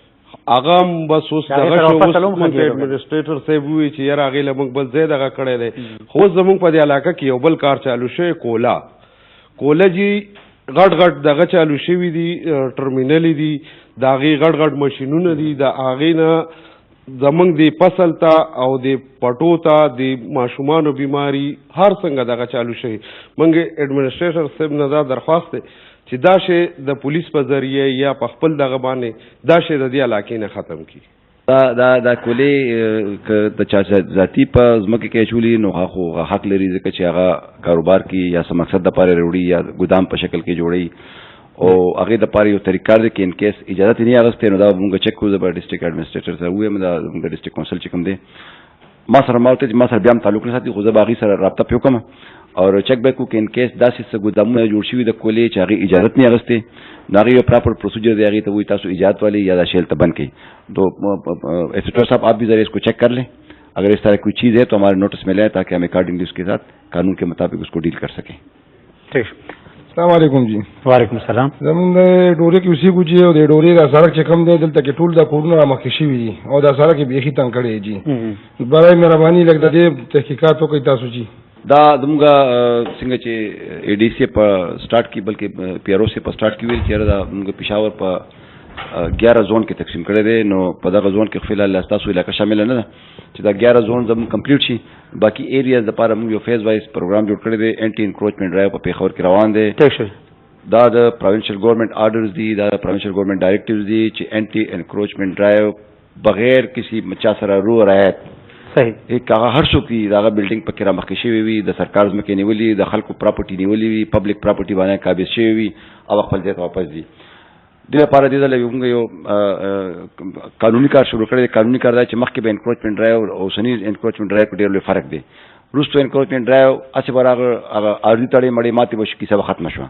اغام بس اوس دغه شو ایڈمنسټریټر صاحب وی چې یاره هغې له موږ بل ځای دغه کړی دی خو زمونږ په دې علاقه کې یو بل کار چالو شوی کوله جي غټ غټ دغه چالو شوي دي ټرمینل دي د هغې غټ غټ ماشینونه دي د هغې نه زمونږ د فصل ته او د پټو ته د ماشومانو بیماری هر څنګه دغه چالو شوي موږ ایڈمنسټریټر صاحب نه دا درخواست دی چې دا شی د پولیس په ذریعه یا په خپل دغه باندې دا شی د دې علاقې نه ختم کړي دا کولې د چا ذاتی په ځمکه کې چولي نو خو حق لري ځکه چې هغه کاروبار کې یا څه مقصد د پاره وروړي یا ګودام په شکل کې جوړي او هغه د پاره یو طریقه ده کې ان کیس اجازه نه اغسته نو دا موږ چک کوو د ډیسټریکټ ایڈمنسټریټر سره وې موږ د ډیسټریکټ کونسل چې کوم دی ما سره بیا تعلق نه ساتي خو زه باغی سره رابطه پیو کوم اور چک بیک کو ان کیس داسې څه ګودامونه جوړ شوي د کولې چې هغه اجازه نه اغسته نو هغه یو پراپر پروسیجر دی هغه ته وایي تاسو اجازت والی یا دا شیل ته بند کړئ تو ایسیٹر صاحب آپ بھی ذرا اس کو چیک کر لیں اگر اس طرح کوئی چیز ہے تو ہمارے نوٹس میں لیں تاکہ ہم اکارڈنگلی اس کے ساتھ قانون کے مطابق اس کو ڈیل کر سکیں ٹھیک السلام علیکم جی وعلیکم السلام زمون د ډوري کې اوسې کوجی او د ډوري را سړک چې کم دی دلته کې ټول د کورونه مخکې شوي دي او دا سړک یې بیخي تنګ کړی جی برای مهرباني لږ د دې تحقیقات وکړئ تاسو جی دا زموږ څنګه چې اے ڈی سی په سٹارټ کی بلکې پی آر او سی په سٹارټ کی ویل چې دا موږ پېښور په 11 زون کې تقسیم کړی دی نو په دغه زون کې فی الحال تاسو علاقه شامل نه ده چې دا 11 زون زموږ کمپلیټ شي باقي ایریاز لپاره موږ یو فیز وایز پروګرام جوړ کړی دی انټي انکروچمنټ ډرایو په پېښور کې روان دی دا د پروینشل ګورنمنٹ آرډرز دي دا د پروینشل ګورنمنٹ ډایرکټیوز دي چې انټي انکروچمنٹ ډرایو بغیر کسی چا سره رو رعایت صحیح ایک هغه هر څوک دا بلډینګ پکې را مخکې شوی وي د سرکار ځمکې نیولې د خلکو پراپرټي نیولې وي پبلک پراپرټي باندې قابض شوی وي او خپل ځای ته واپس دي دې لپاره دې ځل یو قانوني کار شروع کړی قانوني کار دا چې مخکې به انکروچمنټ ډرایو او سنی انکروچمنټ ډرایو په ډېر لوی فرق دی وروسته انکروچمنټ ډرایو هسې به هغه عارضي تړې مړې ماتې به کیسه به ختمه شوه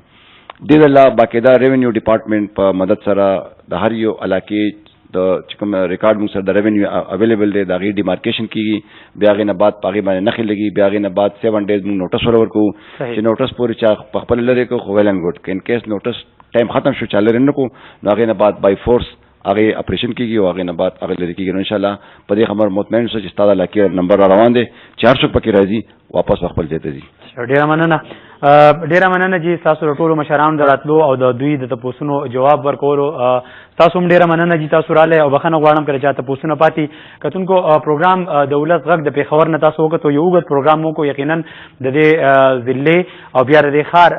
دې ځل باقاعده ریونیو ډپارټمنټ په مدد سره د هر یو علاقې د چې کوم ریکارډ موږ سره د ریونیو اویلیبل دی د هغې ډیمارکیشن کېږي بیا هغې نه بعد په هغې باندې نښې لګي بیا هغې نه بعد 7 ډیز موږ نوټس ورکوو چې نوټس پورې چا په خپله لرې کړو خو ویل اینډ ګوډ که ان کیس نوټس ټایم ختم شو چا لرې نه کړو نو هغې نه بعد بای فورس هغې اپریشن کېږي او هغې نه بعد هغه لرې کېږي نو انشاءالله په دې خبر مطمئن اوسه چې ستا د علاقې نمبر را روان دی چې هر څوک پکې راځي واپس په خپل ځای ته ځي ډیره مننه جی تاسو ټولو مشرانو د راتلو او د دوی د تپوسونو جواب ورکولو تاسو هم ډیره مننه جی تاسو رالی او بخښنه غواړم کله چې تپوسونه پاتې کتونکو پروګرام د ولس غږ د پېښور نه تاسو وکړو یو اوږد پروګرام وکړو یقینا د دې ضلعې او بیا د دې ښار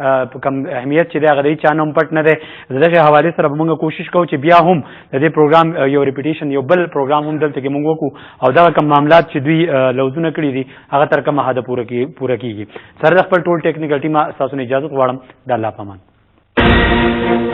کم اهمیت چې دی هغه د هېچا نه هم پټ نه دی د دغې حوالې سره به موږ کوشش کوو چې بیا هم د دې پروګرام یو ریپیټیشن یو بل پروګرام هم دلته کې موږ وکړو او دغه کم معاملات چې دوی لوزونه کړي دي هغه تر کومه حده پوره کېږي سره د خپل ټول ټیکنیکل ټیم تاسو نه اجازه غواړم د الله په امان